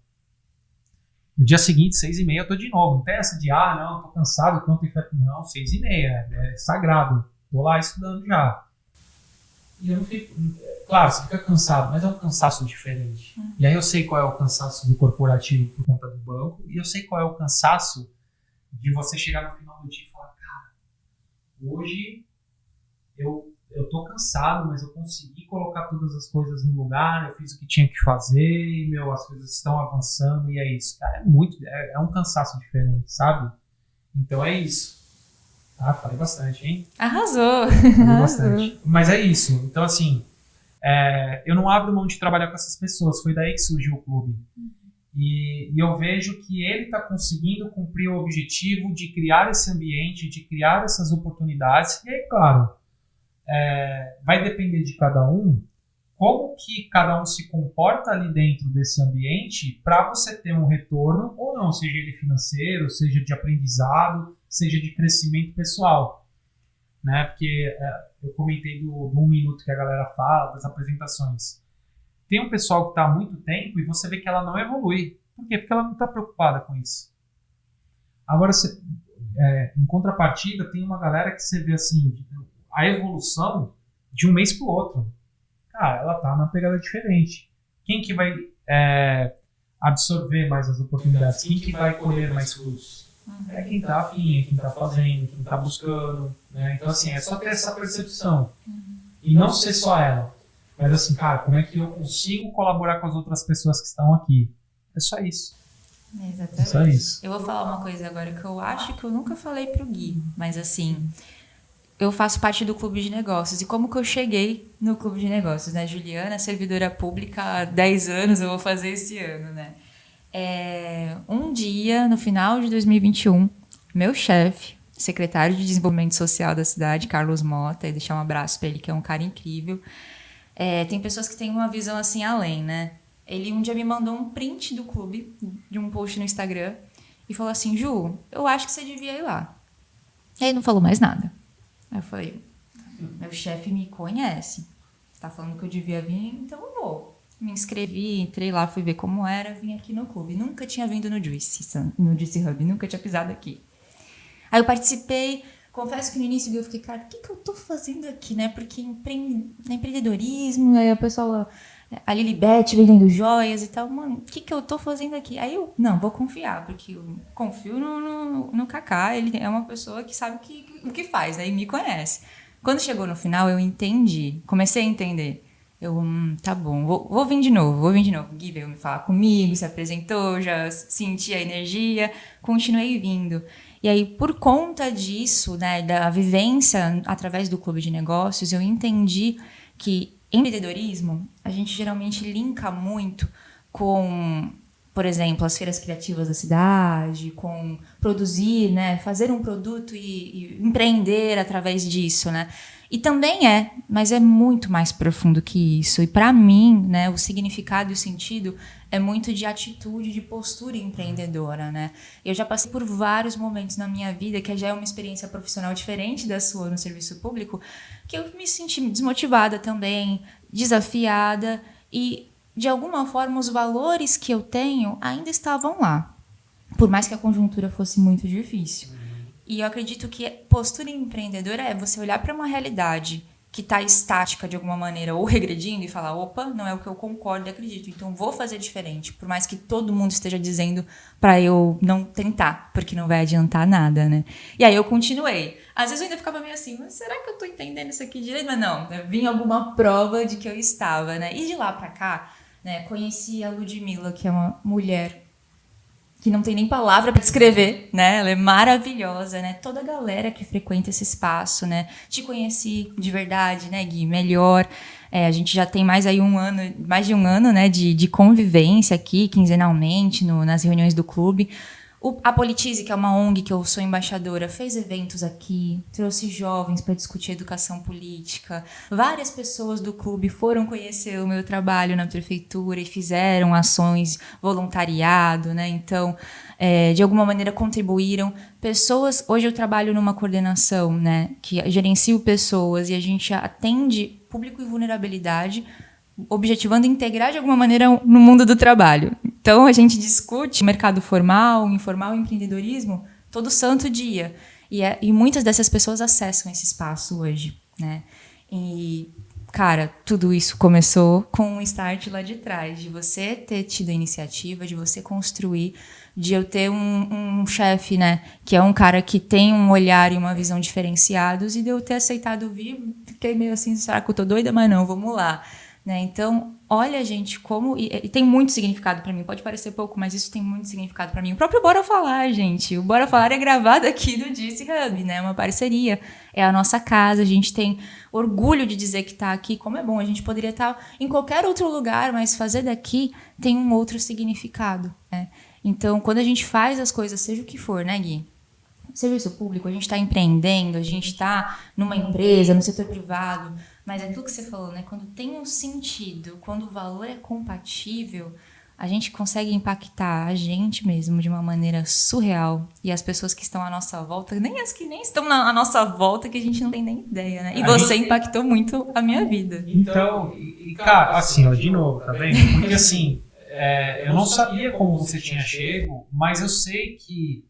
No dia seguinte, 6h30, eu tô de novo. Não tem essa de, não, tô cansado, não, 6h30, é sagrado. Tô lá estudando já. E eu não fico... Claro, você fica cansado, mas é um cansaço diferente. E aí eu sei qual é o cansaço do corporativo por conta do banco, e eu sei qual é o cansaço de você chegar no final do dia e falar, cara, hoje eu tô cansado, mas eu consegui colocar todas as coisas no lugar, eu fiz o que tinha que fazer, e, as coisas estão avançando, e é isso. Cara, é um cansaço diferente, sabe? Então é isso. Falei bastante, hein? Arrasou! Falei bastante. Mas é isso. Então, assim, eu não abro mão de trabalhar com essas pessoas. Foi daí que surgiu o clube. E eu vejo que ele está conseguindo cumprir o objetivo de criar esse ambiente, de criar essas oportunidades. E aí, claro, vai depender de cada um, como que cada um se comporta ali dentro desse ambiente para você ter um retorno ou não, seja ele financeiro, seja de aprendizado, seja de crescimento pessoal. Né? Porque eu comentei do 1 minuto que a galera fala, das apresentações. Tem um pessoal que está há muito tempo e você vê que ela não evolui. Por quê? Porque ela não está preocupada com isso. Agora, em contrapartida, tem uma galera que você vê assim, a evolução de um mês para o outro. Cara, ela está numa pegada diferente. Quem que vai absorver mais as oportunidades? Quem que vai colher mais frutos? É quem está afim, quem está fazendo, quem está buscando. Né? Então, assim, é só ter essa percepção. E não ser só ela. Mas assim, cara, como é que eu consigo colaborar com as outras pessoas que estão aqui? É só isso. Exatamente. É só isso. Eu vou falar uma coisa agora que eu acho que eu nunca falei pro Gui, mas assim, eu faço parte do Clube de Negócios. E como que eu cheguei no Clube de Negócios, né? Juliana, servidora pública há 10 anos, eu vou fazer esse ano, né? Um dia, no final de 2021, meu chefe, secretário de Desenvolvimento Social da cidade, Carlos Mota, e deixar um abraço para ele, que é um cara incrível. Tem pessoas que têm uma visão assim além, né? Ele um dia me mandou um print do clube, de um post no Instagram, e falou assim, Ju, eu acho que você devia ir lá. E aí não falou mais nada. Aí eu falei, meu chefe me conhece, você tá falando que eu devia vir, então eu vou. Me inscrevi, entrei lá, fui ver como era, vim aqui no clube. Nunca tinha vindo no Juice Hub, nunca tinha pisado aqui. Aí eu participei, confesso que no início eu fiquei, cara, o que eu tô fazendo aqui, né? Porque empreendedorismo, aí a pessoa, a Lilibet vendendo joias e tal, mano, o que eu tô fazendo aqui? Aí eu, não, vou confiar, porque eu confio no Kaká, ele é uma pessoa que sabe o que faz, né? E me conhece. Quando chegou no final, eu entendi, comecei a entender. Eu, tá bom, vou vir de novo. O Gui veio me falar comigo, se apresentou, já senti a energia, continuei vindo. E aí, por conta disso, né, da vivência através do Clube de Negócios, eu entendi que em empreendedorismo, a gente geralmente linka muito com, por exemplo, as feiras criativas da cidade, com produzir, né, fazer um produto e empreender através disso, né? E também mas é muito mais profundo que isso. E para mim, né, o significado e o sentido é muito de atitude, de postura empreendedora, né? Eu já passei por vários momentos na minha vida, que já é uma experiência profissional diferente da sua no serviço público, que eu me senti desmotivada também, desafiada e, de alguma forma, os valores que eu tenho ainda estavam lá, por mais que a conjuntura fosse muito difícil. E eu acredito que postura empreendedora é você olhar para uma realidade que está estática de alguma maneira ou regredindo e falar, opa, não é o que eu concordo e acredito, então vou fazer diferente, por mais que todo mundo esteja dizendo para eu não tentar, porque não vai adiantar nada, né? E aí eu continuei. Às vezes eu ainda ficava meio assim, mas será que eu estou entendendo isso aqui direito? Mas não, vinha alguma prova de que eu estava, né? E de lá para cá, né, conheci a Ludmilla, que é uma mulher que não tem nem palavra para descrever, né? Ela é maravilhosa, né? Toda a galera que frequenta esse espaço, né? Te conheci de verdade, né, Gui? Melhor. A gente já tem mais de um ano, né, de convivência aqui, quinzenalmente, nas reuniões do clube. A Politize, que é uma ONG que eu sou embaixadora, fez eventos aqui, trouxe jovens para discutir educação política. Várias pessoas do clube foram conhecer o meu trabalho na prefeitura e fizeram ações, voluntariado, né? Então, de alguma maneira contribuíram. Pessoas, hoje eu trabalho numa coordenação, né, que gerencio pessoas e a gente atende público e vulnerabilidade, objetivando integrar de alguma maneira no mundo do trabalho. Então, a gente discute mercado formal, informal e empreendedorismo todo santo dia. E muitas dessas pessoas acessam esse espaço hoje, né? E, cara, tudo isso começou com um start lá de trás, de você ter tido a iniciativa, de você construir, de eu ter um chefe, né, que é um cara que tem um olhar e uma visão diferenciados, e de eu ter aceitado vir, fiquei meio assim, será que eu tô doida? Mas não, vamos lá. Né? Então, olha, gente, como... E tem muito significado para mim. Pode parecer pouco, mas isso tem muito significado para mim. O próprio Bora Falar, gente. O Bora Falar é gravado aqui do Dice Hub, né? Uma parceria. É a nossa casa. A gente tem orgulho de dizer que está aqui. Como é bom. A gente poderia estar em qualquer outro lugar, mas fazer daqui tem um outro significado, né? Então, quando a gente faz as coisas, seja o que for, né, Gui? Serviço público, a gente está empreendendo, a gente está numa empresa, no setor privado... Mas é aquilo que você falou, né? Quando tem um sentido, quando o valor é compatível, a gente consegue impactar a gente mesmo de uma maneira surreal. E as pessoas que estão à nossa volta, nem as que nem estão à nossa volta, que a gente não tem nem ideia, né? E você impactou muito a minha vida. Então, cara, assim, ó, de novo, tá vendo? Porque assim, eu não sabia como você tinha chego, mas eu sei que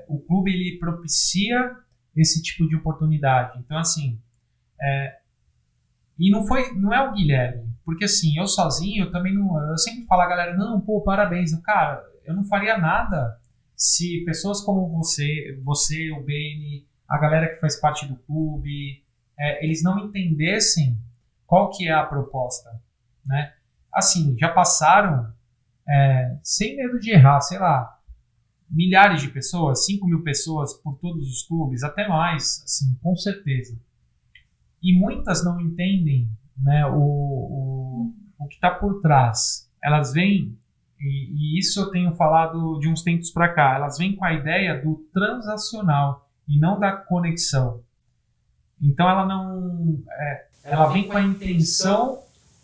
o clube, ele propicia esse tipo de oportunidade. Então, assim... E não é o Guilherme, porque assim, eu sozinho, eu também não, eu sempre falo a galera, não, pô, parabéns, cara, eu não faria nada se pessoas como você, o Beni, a galera que faz parte do clube, eles não entendessem qual que é a proposta, né? Assim, já passaram, sem medo de errar, sei lá, milhares de pessoas, 5.000 pessoas por todos os clubes, até mais, assim, com certeza. E muitas não entendem, né, o que está por trás. Elas vêm, e isso eu tenho falado de uns tempos para cá, elas vêm com a ideia do transacional e não da conexão. Então ela vem com a intenção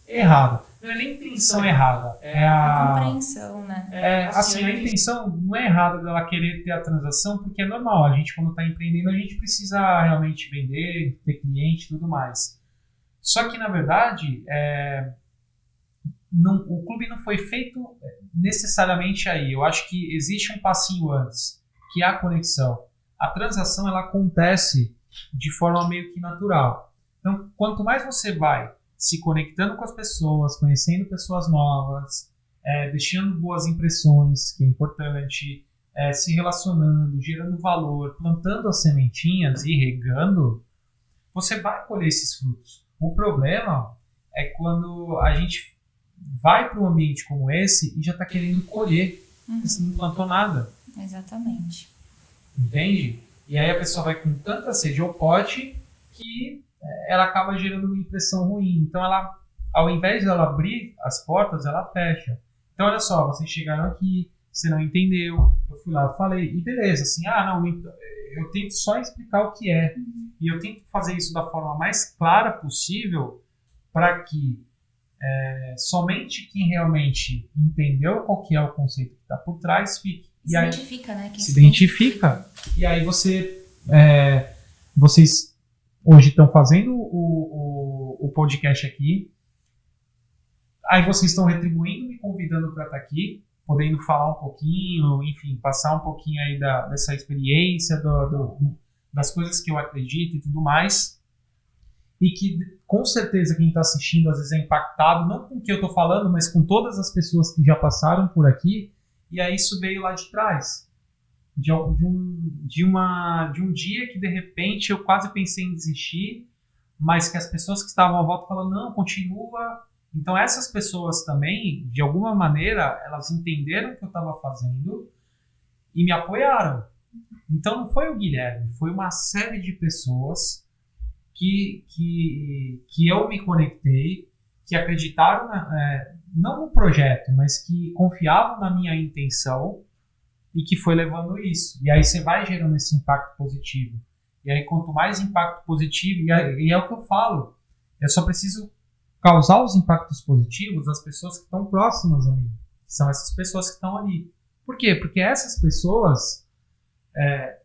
errada. Não é nem intenção errada, é a compreensão, né? Assim, a intenção não é errada dela querer ter a transação, porque é normal. A gente, quando está empreendendo, a gente precisa realmente vender, ter cliente e tudo mais. Só que, na verdade, o clube não foi feito necessariamente aí. Eu acho que existe um passinho antes, que é a conexão. A transação, ela acontece de forma meio que natural. Então, quanto mais você vai se conectando com as pessoas, conhecendo pessoas novas, deixando boas impressões, que é importante, se relacionando, gerando valor, plantando as sementinhas e regando, você vai colher esses frutos. O problema é quando a gente vai para um ambiente como esse e já está querendo colher, você não plantou nada. Exatamente. Entende? E aí a pessoa vai com tanta sede ao pote que ela acaba gerando uma impressão ruim. Então ao invés dela abrir as portas, ela fecha. Então, olha só, vocês chegaram aqui, você não entendeu, eu fui lá, falei, e beleza, assim, não, eu tento só explicar o que é, e eu tento fazer isso da forma mais clara possível, para que somente quem realmente entendeu qual que é o conceito que está por trás fique. Se identifica, né? Se identifica, e aí vocês hoje estão fazendo o podcast aqui, aí vocês estão retribuindo, me convidando para estar aqui, podendo falar um pouquinho, enfim, passar um pouquinho aí dessa experiência, das coisas que eu acredito e tudo mais, e que com certeza quem está assistindo às vezes é impactado, não com o que eu estou falando, mas com todas as pessoas que já passaram por aqui, e aí isso veio lá de trás, de um dia que de repente eu quase pensei em desistir, mas que as pessoas que estavam à volta falaram, não, continua. Então essas pessoas também, de alguma maneira, elas entenderam o que eu estava fazendo e me apoiaram. Então não foi o Guilherme, foi uma série de pessoas que eu me conectei, que acreditaram, não no projeto, mas que confiavam na minha intenção e que foi levando isso. E aí você vai gerando esse impacto positivo. E aí quanto mais impacto positivo, e é o que eu falo, eu só preciso causar os impactos positivos às pessoas que estão próximas a mim. São essas pessoas que estão ali. Por quê? Porque essas pessoas,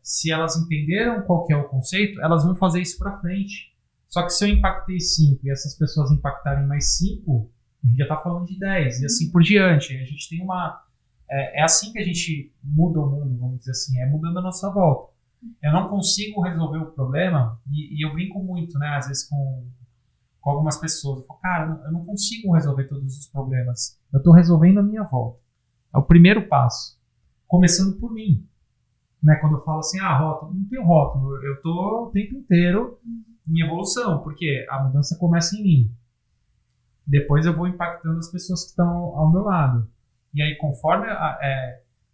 se elas entenderam qual que é o conceito, elas vão fazer isso para frente. Só que se eu impactei 5 e essas pessoas impactarem mais 5, a gente já está falando de 10 e assim por diante. A gente tem é assim que a gente muda o mundo, vamos dizer assim, é mudando a nossa volta. Eu não consigo resolver o problema, e eu brinco muito, né, às vezes com algumas pessoas. Eu falo, cara, eu não consigo resolver todos os problemas. Eu estou resolvendo a minha volta. É o primeiro passo. Começando por mim. Né, quando eu falo assim, rótulo, não tem rótulo. Eu estou o tempo inteiro em evolução, porque a mudança começa em mim. Depois eu vou impactando as pessoas que estão ao meu lado. E aí, conforme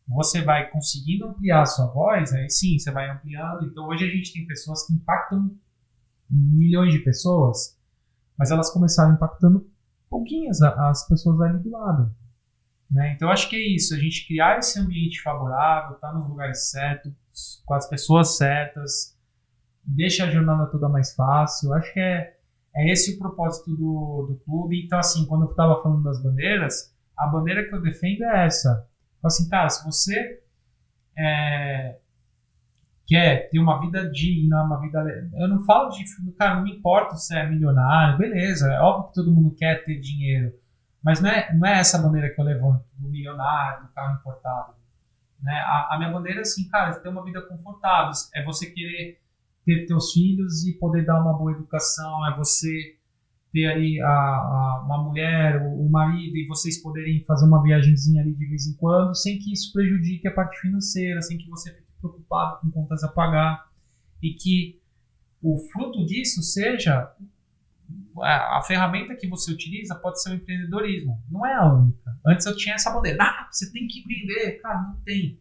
você vai conseguindo ampliar a sua voz, aí sim, você vai ampliando. Então, hoje a gente tem pessoas que impactam milhões de pessoas, mas elas começaram impactando pouquinhas as pessoas ali do lado. Né? Então, eu acho que é isso. A gente criar esse ambiente favorável, estar nos lugares certos, com as pessoas certas, deixa a jornada toda mais fácil. Eu acho que é esse o propósito do clube. Então, assim, quando eu estava falando das bandeiras, a bandeira que eu defendo é essa. Então, assim, cara, se você quer ter uma vida digna, uma vida... Eu não falo de... Cara, não me importa se é milionário, beleza. É óbvio que todo mundo quer ter dinheiro. Mas não é essa bandeira que eu levanto, do milionário, do carro importado. Né? A minha bandeira é assim, cara, ter uma vida confortável. É você querer ter teus filhos e poder dar uma boa educação. É você ter aí uma mulher, o marido, e vocês poderem fazer uma viagemzinha ali de vez em quando, sem que isso prejudique a parte financeira, sem que você fique preocupado com contas a pagar. E que o fruto disso seja... A ferramenta que você utiliza pode ser o empreendedorismo. Não é a única. Antes eu tinha essa bandeira. Você tem que empreender. Cara, não tem.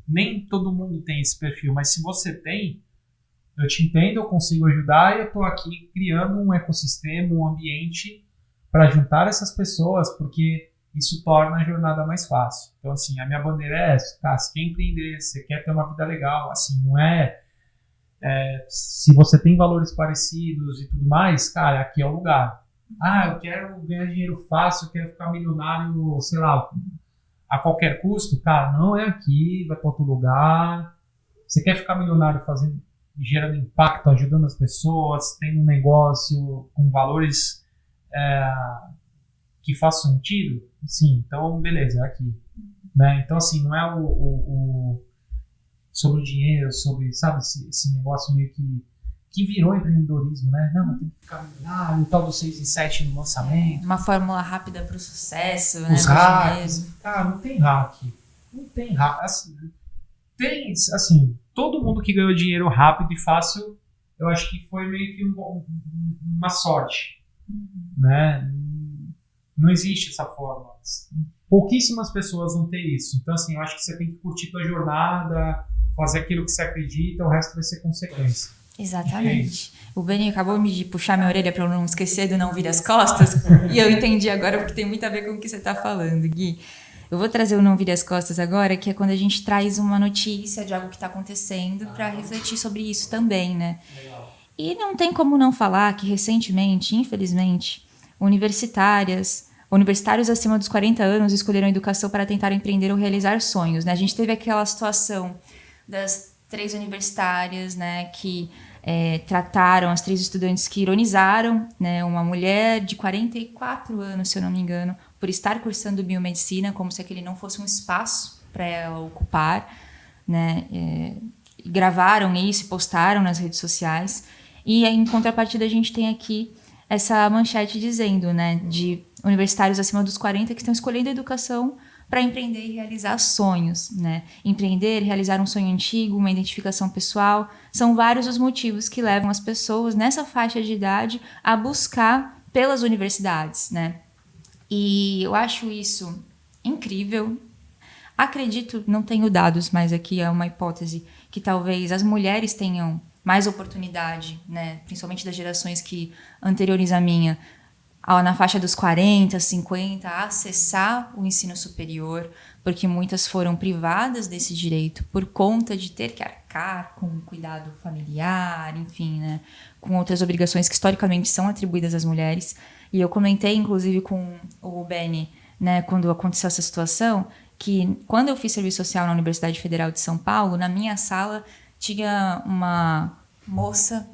Nem todo mundo tem esse perfil. Mas se você tem, eu te entendo, eu consigo ajudar e eu estou aqui criando um ecossistema, um ambiente para juntar essas pessoas, porque isso torna a jornada mais fácil. Então, assim, a minha bandeira é essa. Tá, você quer empreender, você quer ter uma vida legal. Assim, não é... se você tem valores parecidos e tudo mais, cara, aqui é o lugar. Eu quero ganhar dinheiro fácil, eu quero ficar milionário, sei lá, a qualquer custo. Cara, não é aqui, vai para outro lugar. Você quer ficar milionário gerando impacto, ajudando as pessoas, tendo um negócio com valores que façam sentido? Sim, então beleza, é aqui. Né? Então, assim, não é sobre o dinheiro, sobre, sabe, esse negócio meio que virou empreendedorismo, né? Não, tem que ficar milionário, o tal do 6 em 7 no lançamento. Uma fórmula rápida para o sucesso, Os né? hacks. Cara, não tem hack. Não tem hack. Assim, tem, assim, todo mundo que ganhou dinheiro rápido e fácil, eu acho que foi meio que uma sorte, né? Não existe essa forma. Pouquíssimas pessoas vão ter isso. Então, assim, eu acho que você tem que curtir tua jornada, fazer aquilo que você acredita, o resto vai ser consequência. Exatamente. O Beni acabou de puxar minha orelha para eu não esquecer do não vir as costas, e eu entendi agora porque tem muito a ver com o que você está falando, Gui. Eu vou trazer o não vir as costas agora, que é quando a gente traz uma notícia de algo que está acontecendo para refletir sobre isso também, né? E não tem como não falar que recentemente, infelizmente, universitários acima dos 40 anos escolheram a educação para tentar empreender ou realizar sonhos, né? A gente teve aquela situação das 3 universitárias, né, que trataram as 3 estudantes que ironizaram, né, uma mulher de 44 anos, se eu não me engano, por estar cursando biomedicina, como se aquele não fosse um espaço para ela ocupar, né, gravaram isso e postaram nas redes sociais. E em contrapartida a gente tem aqui essa manchete dizendo, né, de universitários acima dos 40 que estão escolhendo a educação para empreender e realizar sonhos, né? Empreender, realizar um sonho antigo, uma identificação pessoal, são vários os motivos que levam as pessoas nessa faixa de idade a buscar pelas universidades, né? E eu acho isso incrível. Acredito, não tenho dados, mas aqui é uma hipótese, que talvez as mulheres tenham mais oportunidade, né? Principalmente das gerações que anteriores à minha, na faixa dos 40, 50, a acessar o ensino superior, porque muitas foram privadas desse direito por conta de ter que arcar com o cuidado familiar, enfim, né, com outras obrigações que historicamente são atribuídas às mulheres. E eu comentei, inclusive, com o Beni, né, quando aconteceu essa situação, que quando eu fiz serviço social na Universidade Federal de São Paulo, na minha sala tinha uma moça,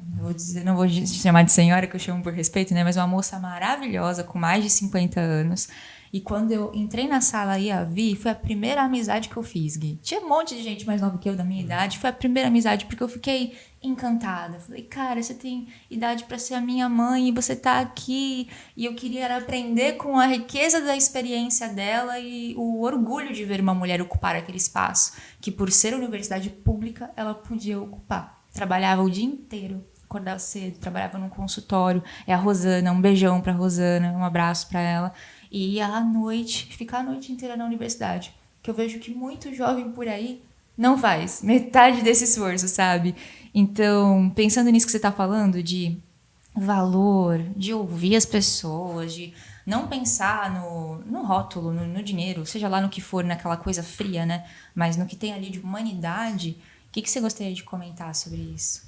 não vou chamar de senhora, que eu chamo por respeito, né? Mas uma moça maravilhosa, com mais de 50 anos. E quando eu entrei na sala e a vi, foi a primeira amizade que eu fiz, Gui. Tinha um monte de gente mais nova que eu, da minha idade. Foi a primeira amizade, porque eu fiquei encantada. Falei, cara, você tem idade para ser a minha mãe e você tá aqui. E eu queria aprender com a riqueza da experiência dela e o orgulho de ver uma mulher ocupar aquele espaço, que por ser universidade pública, ela podia ocupar. Trabalhava o dia inteiro, acordava cedo, trabalhava num consultório. É a Rosana, um beijão pra Rosana, um abraço pra ela. E ia à noite, ficar a noite inteira na universidade. Que eu vejo que muito jovem por aí não faz metade desse esforço, sabe? Então, pensando nisso que você tá falando, de valor, de ouvir as pessoas, de não pensar no rótulo, no dinheiro, seja lá no que for, naquela coisa fria, né? Mas no que tem ali de humanidade. O que você gostaria de comentar sobre isso?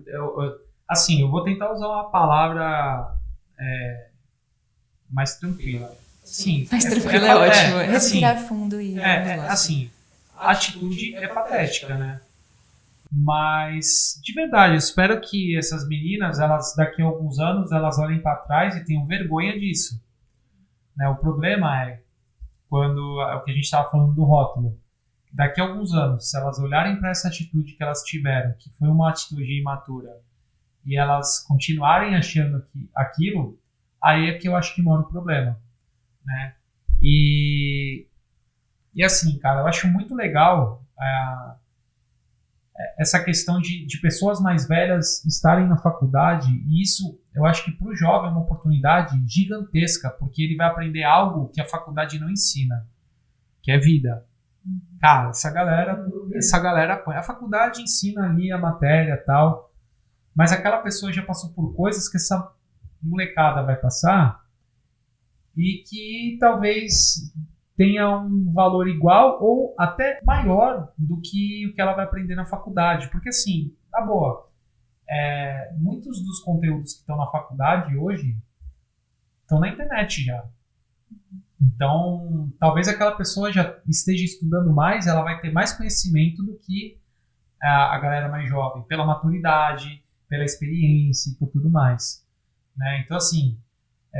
Eu vou tentar usar uma palavra mais tranquila. Sim, mais tranquila é ótimo. Respirar fundo e... a atitude é patética, né? Mas, de verdade, eu espero que essas meninas, elas daqui a alguns anos, elas olhem para trás e tenham vergonha disso. Né? O problema é o que a gente estava falando do rótulo. Daqui a alguns anos, se elas olharem para essa atitude que elas tiveram, que foi uma atitude imatura, e elas continuarem achando aquilo, aí é que eu acho que mora o problema, né? E assim, cara, eu acho muito legal essa questão de pessoas mais velhas estarem na faculdade, e isso eu acho que para o jovem é uma oportunidade gigantesca, porque ele vai aprender algo que a faculdade não ensina, que é vida. Cara, essa galera, a faculdade ensina ali a matéria e tal, mas aquela pessoa já passou por coisas que essa molecada vai passar e que talvez tenha um valor igual ou até maior do que o que ela vai aprender na faculdade, porque assim, tá boa, muitos dos conteúdos que estão na faculdade hoje estão na internet já. Então, talvez aquela pessoa já esteja estudando mais, ela vai ter mais conhecimento do que a galera mais jovem, pela maturidade, pela experiência e por tudo mais. Né? Então, assim,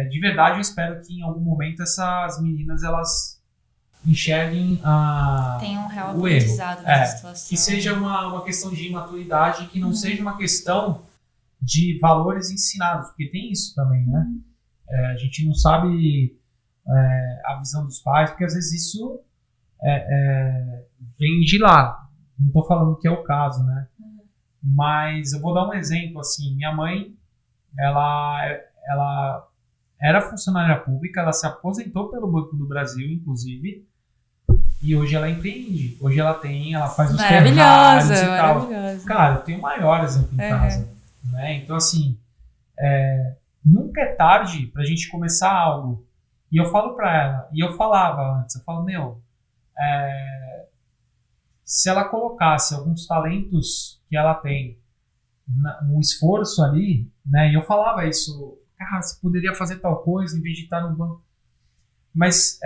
de verdade eu espero que em algum momento essas meninas, elas enxerguem tem um real o erro. aprendizado nessa situação. Que seja uma questão de imaturidade, que não seja uma questão de valores ensinados, porque tem isso também, né? A gente não sabe... a visão dos pais, porque às vezes isso vem de lá. Não estou falando que é o caso, né? Mas eu vou dar um exemplo, assim, minha mãe, ela era funcionária pública, ela se aposentou pelo Banco do Brasil, inclusive, E hoje ela empreende. Hoje ela faz os Maravilhosa, Ferraris e tal. maravilhosa. Cara, eu tenho maior exemplo em casa. Né? Então, assim, nunca é tarde pra gente começar algo. E eu falo pra ela, e eu falava antes, eu falo, se ela colocasse alguns talentos que ela tem, um esforço ali, né? E eu falava isso, cara, você poderia fazer tal coisa em vez de estar no banco. Mas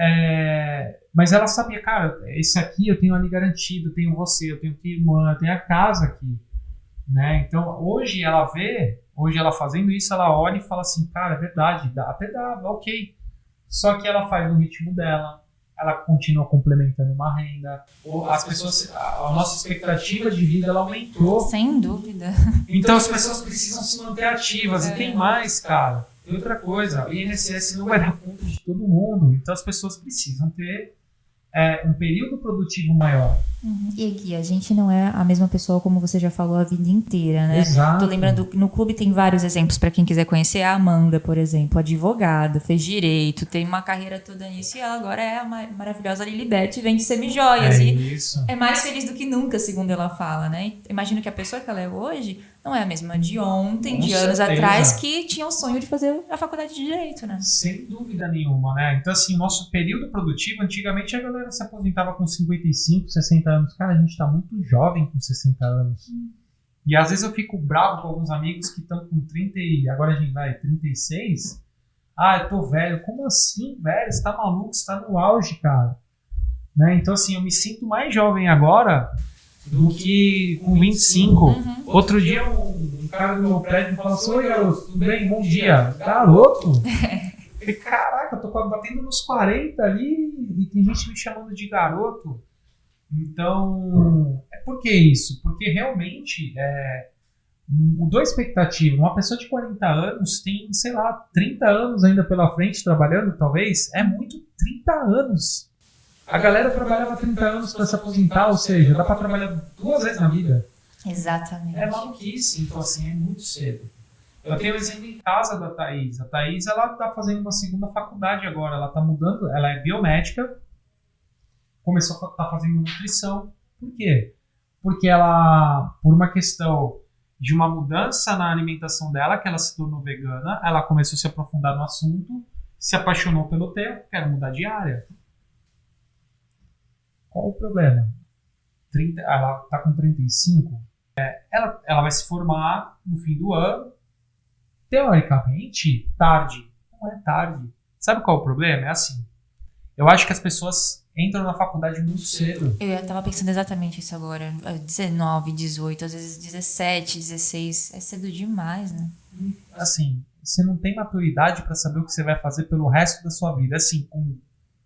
ela sabia, cara, esse aqui eu tenho ali garantido, eu tenho você, eu tenho tua irmã, eu tenho a casa aqui, né? Então, hoje ela fazendo isso, ela olha e fala assim, cara, é verdade, até dá, ok. Só que ela faz no ritmo dela, ela continua complementando uma renda, as pessoas, a nossa expectativa de vida ela aumentou. Sem dúvida. Então as pessoas precisam se manter ativas. E tem mais, cara. E outra coisa, o INSS não vai dar conta de todo mundo. Então as pessoas precisam ter um período produtivo maior. E aqui, a gente não é a mesma pessoa como você já falou a vida inteira, né? Exato. Tô lembrando, no clube tem vários exemplos para quem quiser conhecer. A Amanda, por exemplo, advogada, fez direito, tem uma carreira toda nisso e ela agora é a maravilhosa Lilibet, vende semijoias. Isso. É mais feliz do que nunca, segundo ela fala, né? Imagino que a pessoa que ela é hoje não é a mesma de ontem, Com de anos certeza. atrás, que tinha o sonho de fazer a faculdade de Direito, né? Sem dúvida nenhuma, né? Então, assim, o nosso período produtivo, antigamente a galera se aposentava com 55, 60 anos. Cara, a gente tá muito jovem com 60 anos. E às vezes eu fico bravo com alguns amigos que estão com 30 e agora a gente vai 36. Ah, eu tô velho. Como assim, velho? Você tá maluco? Você tá no auge, cara. Né? Então, assim, eu me sinto mais jovem agora do que com 25. Outro dia, um cara do meu prédio falou assim, oi, garoto, tudo bem? Bom dia. Garoto? Falei, caraca, eu tô batendo nos 40 ali e tem gente me chamando de garoto. Então, por que isso? Porque realmente mudou a expectativa. Uma pessoa de 40 anos tem, sei lá, 30 anos ainda pela frente trabalhando, talvez. É muito 30 anos. A galera trabalhava 30 anos para se aposentar, ou seja, dá para trabalhar 2 vezes na vida. Exatamente. É maluquice, então assim, é muito cedo. Eu tenho um exemplo em casa da Thaís. A Thaís, ela tá fazendo uma segunda faculdade agora, ela tá mudando, ela é biomédica, começou a estar fazendo nutrição. Por quê? Porque ela, por uma questão de uma mudança na alimentação dela, que ela se tornou vegana, ela começou a se aprofundar no assunto, se apaixonou pelo tema, quer mudar de área. Qual o problema? Ela tá com 35, ela vai se formar no fim do ano, teoricamente, tarde. Não é tarde. Sabe qual é o problema? É assim, eu acho que as pessoas entram na faculdade muito cedo. Eu tava pensando exatamente isso agora. 19, 18, às vezes 17, 16. É cedo demais, né? Assim, você não tem maturidade para saber o que você vai fazer pelo resto da sua vida. Assim, com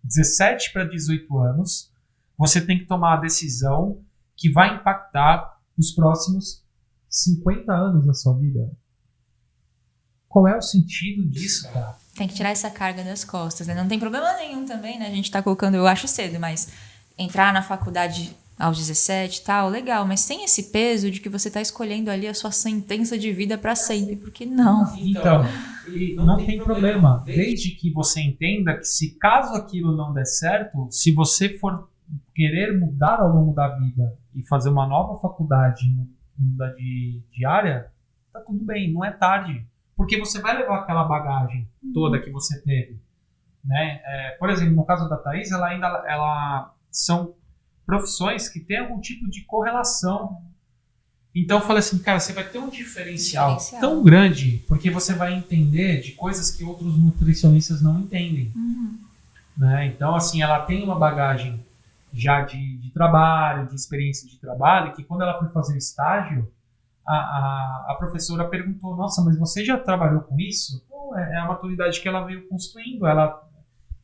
17 para 18 anos, você tem que tomar a decisão que vai impactar os próximos 50 anos da sua vida. Qual é o sentido disso, cara? Tem que tirar essa carga das costas, né? Não tem problema nenhum também, né? A gente tá colocando, eu acho cedo, mas entrar na faculdade aos 17 e tal, legal, mas sem esse peso de que você tá escolhendo ali a sua sentença de vida para sempre, porque não. Então, não tem problema. Desde que você entenda que se caso aquilo não der certo, se você for querer mudar ao longo da vida e fazer uma nova faculdade e mudar de área, tá tudo bem, não é tarde. Porque você vai levar aquela bagagem toda que você teve. Né? Por exemplo, no caso da Thaís, ela são profissões que têm algum tipo de correlação. Então eu falei assim, cara, você vai ter um diferencial tão grande, porque você vai entender de coisas que outros nutricionistas não entendem. Né? Então, assim, ela tem uma bagagem já de trabalho, de experiência de trabalho, que quando ela foi fazer o estágio, a professora perguntou, nossa, mas você já trabalhou com isso? Não, é a maturidade que ela veio construindo. Ela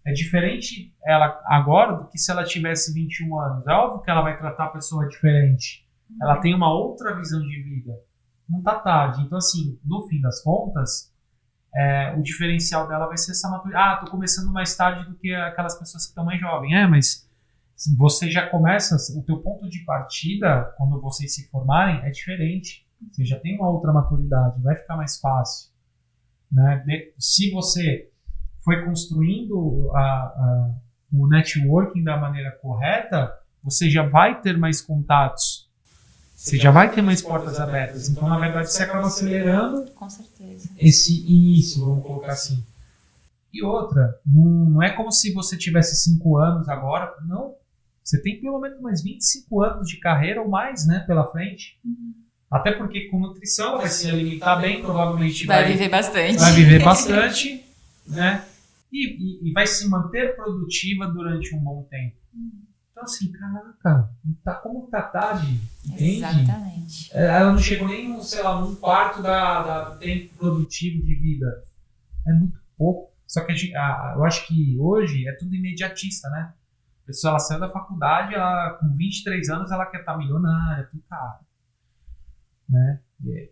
é diferente ela agora do que se ela tivesse 21 anos. É óbvio que ela vai tratar a pessoa diferente. Ela tem uma outra visão de vida. Não tá tarde. Então, assim, no fim das contas, o diferencial dela vai ser essa maturidade. Tô começando mais tarde do que aquelas pessoas que estão mais jovens. Mas você já começa, o teu ponto de partida, quando vocês se formarem, é diferente. Você já tem uma outra maturidade, vai ficar mais fácil. Né? Se você foi construindo o networking da maneira correta, você já vai ter mais contatos. Você já vai ter mais portas abertas. Então, na verdade, você acaba acelerando Com certeza. esse início, vamos colocar assim. E outra, não é como se você tivesse 5 anos agora. Não. Você tem pelo menos mais 25 anos de carreira ou mais, né, pela frente. Até porque com nutrição vai se alimentar bem, provavelmente Vai viver bastante. vai viver bastante, né? E vai se manter produtiva durante um bom tempo. Então, assim, caraca, tá como tá tarde, entende? Exatamente. Ela não chegou nem, sei lá, num quarto do tempo produtivo de vida. É muito pouco. Só que eu acho que hoje é tudo imediatista, né? A pessoa, ela saiu da faculdade, ela, com 23 anos, ela quer estar milionária, tudo caro. Né?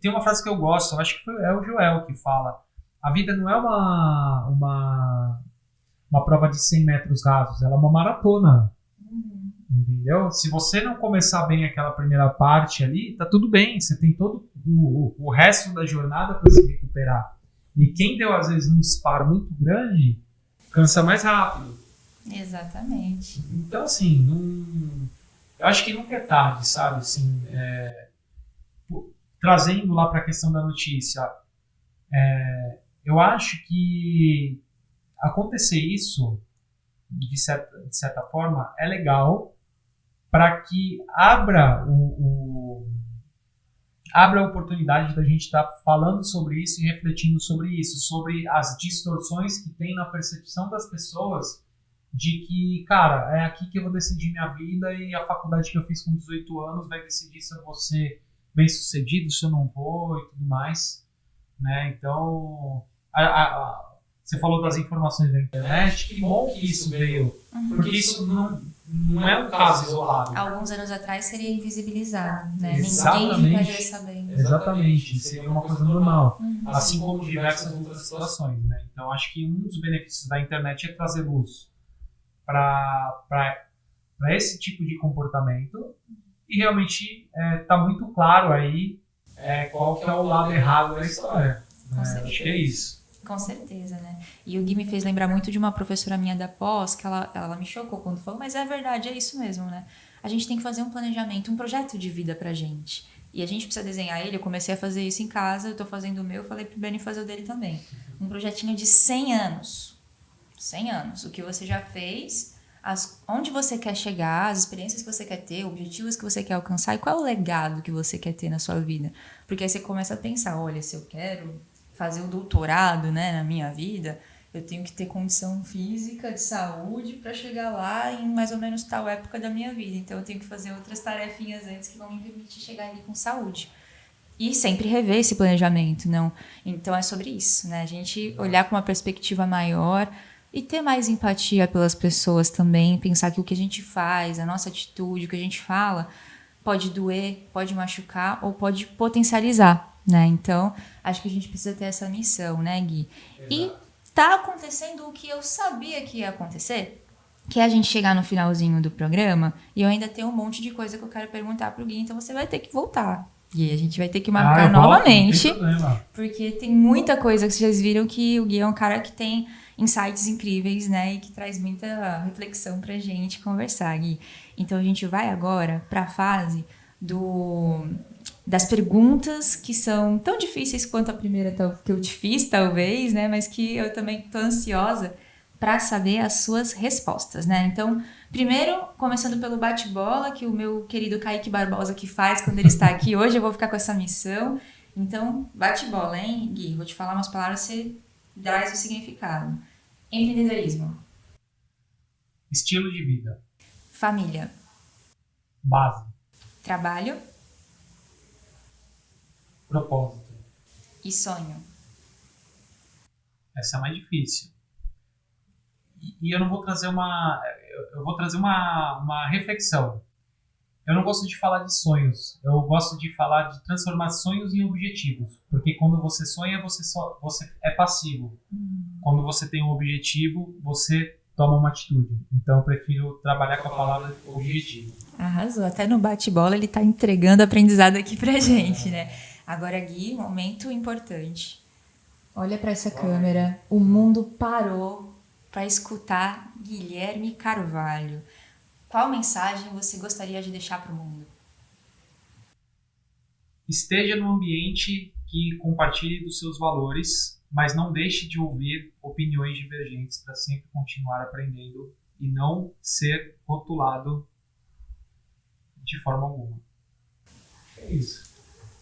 Tem uma frase que eu gosto, eu acho que é o Joel que fala: a vida não é uma prova de 100 metros rasos, ela é uma maratona. Entendeu? Se você não começar bem aquela primeira parte ali, tá tudo bem, você tem todo o resto da jornada para se recuperar. E quem deu, às vezes, um disparo muito grande, cansa mais rápido. Exatamente. Então, assim, eu acho que nunca é tarde, sabe? Assim, trazendo lá para a questão da notícia, eu acho que acontecer isso, de certa forma, é legal para que abra a oportunidade da gente estar falando sobre isso e refletindo sobre isso, sobre as distorções que tem na percepção das pessoas de que, cara, é aqui que eu vou decidir minha vida e a faculdade que eu fiz com 18 anos vai decidir se eu vou ser bem sucedido, se eu não vou e tudo mais, né? Então, você falou das informações da internet, que bom que isso veio, porque isso não é um caso isolado. Alguns anos atrás seria invisibilizado, né? Exatamente. Ninguém ficaria sabendo. Exatamente, seria uma coisa normal, assim como diversas outras situações, né? Então, acho que um dos benefícios da internet é trazer luz para esse tipo de comportamento e realmente tá muito claro aí qual que é o lado errado da história. Acho que é isso. Com certeza, né? E o Gui me fez lembrar muito de uma professora minha da pós, que ela me chocou quando falou, mas é verdade, é isso mesmo, né? A gente tem que fazer um planejamento, um projeto de vida pra gente. E a gente precisa desenhar ele. Eu comecei a fazer isso em casa, eu tô fazendo o meu, falei pro Benny fazer o dele também. Um projetinho de 100 anos. 100 anos. O que você já fez, onde você quer chegar, as experiências que você quer ter, objetivos que você quer alcançar e qual é o legado que você quer ter na sua vida. Porque aí você começa a pensar, olha, se eu quero fazer o doutorado, né, na minha vida, eu tenho que ter condição física, de saúde, para chegar lá em mais ou menos tal época da minha vida. Então, eu tenho que fazer outras tarefinhas antes que vão me permitir chegar ali com saúde. E sempre rever esse planejamento, não? Então, é sobre isso, né? A gente olhar com uma perspectiva maior e ter mais empatia pelas pessoas também, pensar que o que a gente faz, a nossa atitude, o que a gente fala, pode doer, pode machucar ou pode potencializar, né? Então, acho que a gente precisa ter essa missão, né, Gui? Exato. E tá acontecendo o que eu sabia que ia acontecer, que é a gente chegar no finalzinho do programa e eu ainda tenho um monte de coisa que eu quero perguntar pro Gui, então você vai ter que voltar. E a gente vai ter que marcar novamente, porque tem muita coisa que vocês viram que o Gui é um cara que tem insights incríveis, né? E que traz muita reflexão pra gente conversar, Gui. Então, a gente vai agora pra fase das perguntas que são tão difíceis quanto a primeira que eu te fiz, talvez, né? Mas que eu também tô ansiosa para saber as suas respostas, né? Então, primeiro, começando pelo bate-bola, que o meu querido Kaique Barbosa que faz quando ele está aqui hoje, eu vou ficar com essa missão. Então, bate-bola, hein, Gui? Vou te falar umas palavras, você traz o significado. Empreendedorismo. Estilo de vida. Família. Base. Trabalho. Propósito. E sonho. Essa é a mais difícil. E eu não vou trazer eu vou trazer uma reflexão. Eu não gosto de falar de sonhos. Eu gosto de falar de transformar sonhos em objetivos. Porque quando você sonha, você é passivo. Quando você tem um objetivo, você toma uma atitude. Então eu prefiro trabalhar com a palavra objetivo. Arrasou. Até no bate-bola ele tá entregando aprendizado aqui pra gente, né? Agora, Gui, momento importante. Olha para essa câmera. O mundo parou para escutar Guilherme Carvalho. Qual mensagem você gostaria de deixar para o mundo? Esteja num ambiente que compartilhe dos seus valores, mas não deixe de ouvir opiniões divergentes para sempre continuar aprendendo e não ser rotulado de forma alguma. É isso.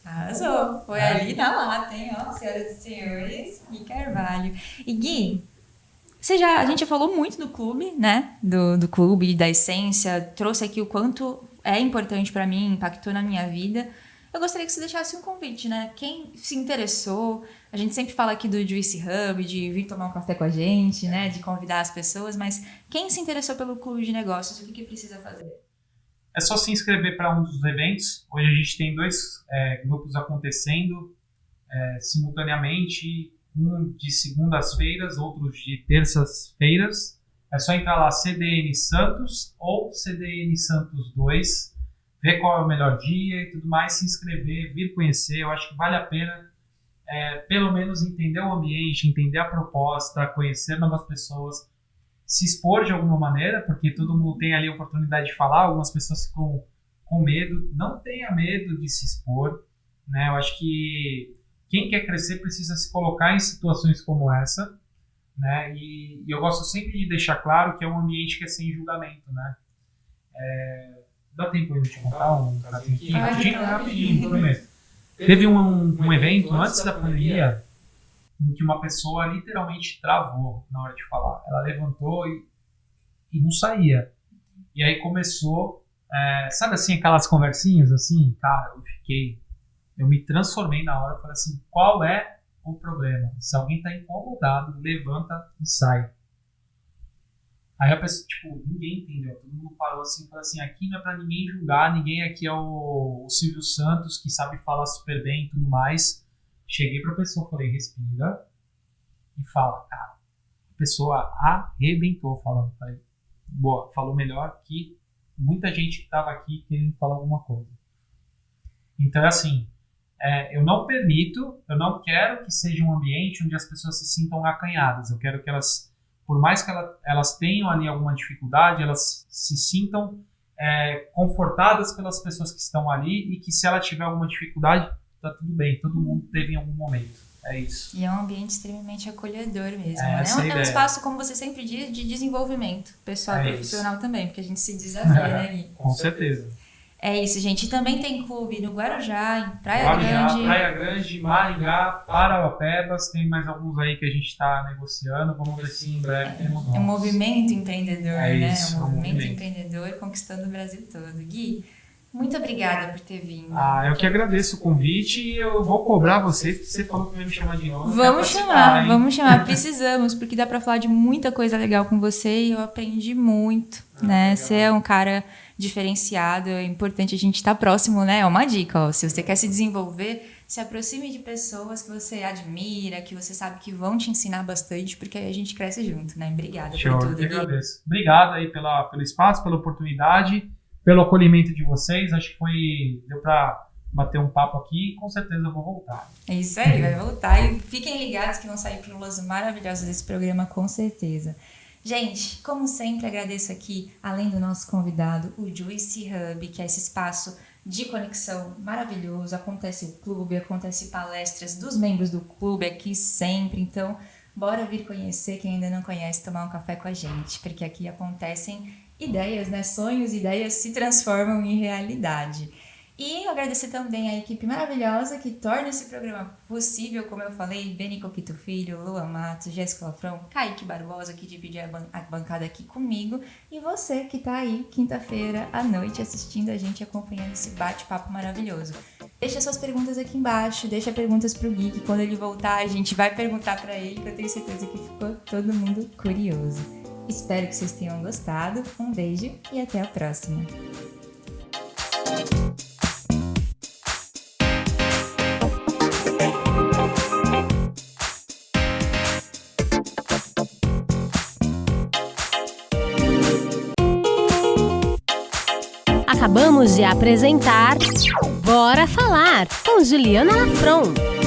Arrasou. Foi ali na lata, hein? Ó, senhoras e senhores, Gui Carvalho. E Gui, a gente já falou muito do clube, né? Do clube, da essência, trouxe aqui o quanto é importante para mim, impactou na minha vida. Eu gostaria que você deixasse um convite, né? Quem se interessou, a gente sempre fala aqui do Juicy Hub, de vir tomar um café com a gente, né? De convidar as pessoas, mas quem se interessou pelo clube de negócios, o que precisa fazer? É só se inscrever para um dos eventos. Hoje a gente tem 2 grupos acontecendo simultaneamente, um de segundas-feiras, outro de terças-feiras. É só entrar lá, CDN Santos ou CDN Santos 2, ver qual é o melhor dia e tudo mais, se inscrever, vir conhecer. Eu acho que vale a pena pelo menos entender o ambiente, entender a proposta, conhecer novas pessoas, se expor de alguma maneira, porque todo mundo tem ali a oportunidade de falar, algumas pessoas ficam com medo. Não tenha medo de se expor, né? Eu acho que quem quer crescer precisa se colocar em situações como essa, né? E eu gosto sempre de deixar claro que é um ambiente que é sem julgamento, né? Dá tempo ainda de contar um casinho? Rapidinho, prometo. Teve um evento antes da pandemia em que uma pessoa literalmente travou na hora de falar. Ela levantou e não saía. E aí começou, sabe assim, aquelas conversinhas assim? Cara, eu me transformei na hora, falei assim, qual é o problema? Se alguém está incomodado, levanta e sai. Aí a pessoa, ninguém entendeu. Todo mundo parou assim e falou assim, aqui não é pra ninguém julgar, ninguém aqui é o Silvio Santos, que sabe falar super bem e tudo mais. Cheguei pra pessoa, falei, respira e fala, cara. A pessoa arrebentou falando. Falei, boa, falou melhor que muita gente que tava aqui querendo falar alguma coisa. Então, assim, eu não não quero que seja um ambiente onde as pessoas se sintam acanhadas. Eu quero que elas, por mais que elas tenham ali alguma dificuldade, elas se sintam confortadas pelas pessoas que estão ali e que se ela tiver alguma dificuldade, tá tudo bem, todo mundo teve em algum momento. É isso. E é um ambiente extremamente acolhedor mesmo, né? É um espaço, como você sempre diz, de desenvolvimento pessoal e profissional também, porque a gente se desafia, né, Gui? Com certeza. É isso, gente. E também tem clube no Guarujá, em Praia Grande, Maringá, Parauapebas, tem mais alguns aí que a gente está negociando, vamos ver se em breve temos novos. É um movimento empreendedor, né? Isso, é um movimento empreendedor conquistando o Brasil todo. Gui, muito obrigada por ter vindo. Eu que agradeço o convite e eu vou cobrar você, porque você falou que vai me chamar de novo. Vamos chamar, precisamos, porque dá para falar de muita coisa legal com você e eu aprendi muito, né? Legal. Você é um cara diferenciado, é importante a gente estar próximo, né? É uma dica, ó, se você quer se desenvolver, se aproxime de pessoas que você admira, que você sabe que vão te ensinar bastante, porque aí a gente cresce junto, né? Obrigada por tudo, eu agradeço. Obrigado aí pelo espaço, pela oportunidade, pelo acolhimento de vocês. Acho que deu para bater um papo aqui e com certeza eu vou voltar. É isso aí, vai voltar. E fiquem ligados que vão sair pílulas maravilhosas desse programa, com certeza. Gente, como sempre, agradeço aqui, além do nosso convidado, o Juicy Hub, que é esse espaço de conexão maravilhoso. Acontece o clube, acontece palestras dos membros do clube aqui sempre. Então, bora vir conhecer, quem ainda não conhece, tomar um café com a gente, porque aqui acontecem ideias, né? Sonhos, ideias se transformam em realidade. E agradecer também a equipe maravilhosa que torna esse programa possível, como eu falei, Beni Coquito Filho, Luan Matos, Jéssica Lafrão, Kaique Barbosa, que divide a bancada aqui comigo, e você que tá aí quinta-feira à noite assistindo a gente, acompanhando esse bate-papo maravilhoso. Deixa suas perguntas aqui embaixo, deixa perguntas pro Gui, que quando ele voltar a gente vai perguntar pra ele, que eu tenho certeza que ficou todo mundo curioso. Espero que vocês tenham gostado, um beijo e até a próxima. Acabamos de apresentar Bora Falar, com Juliana Lafron.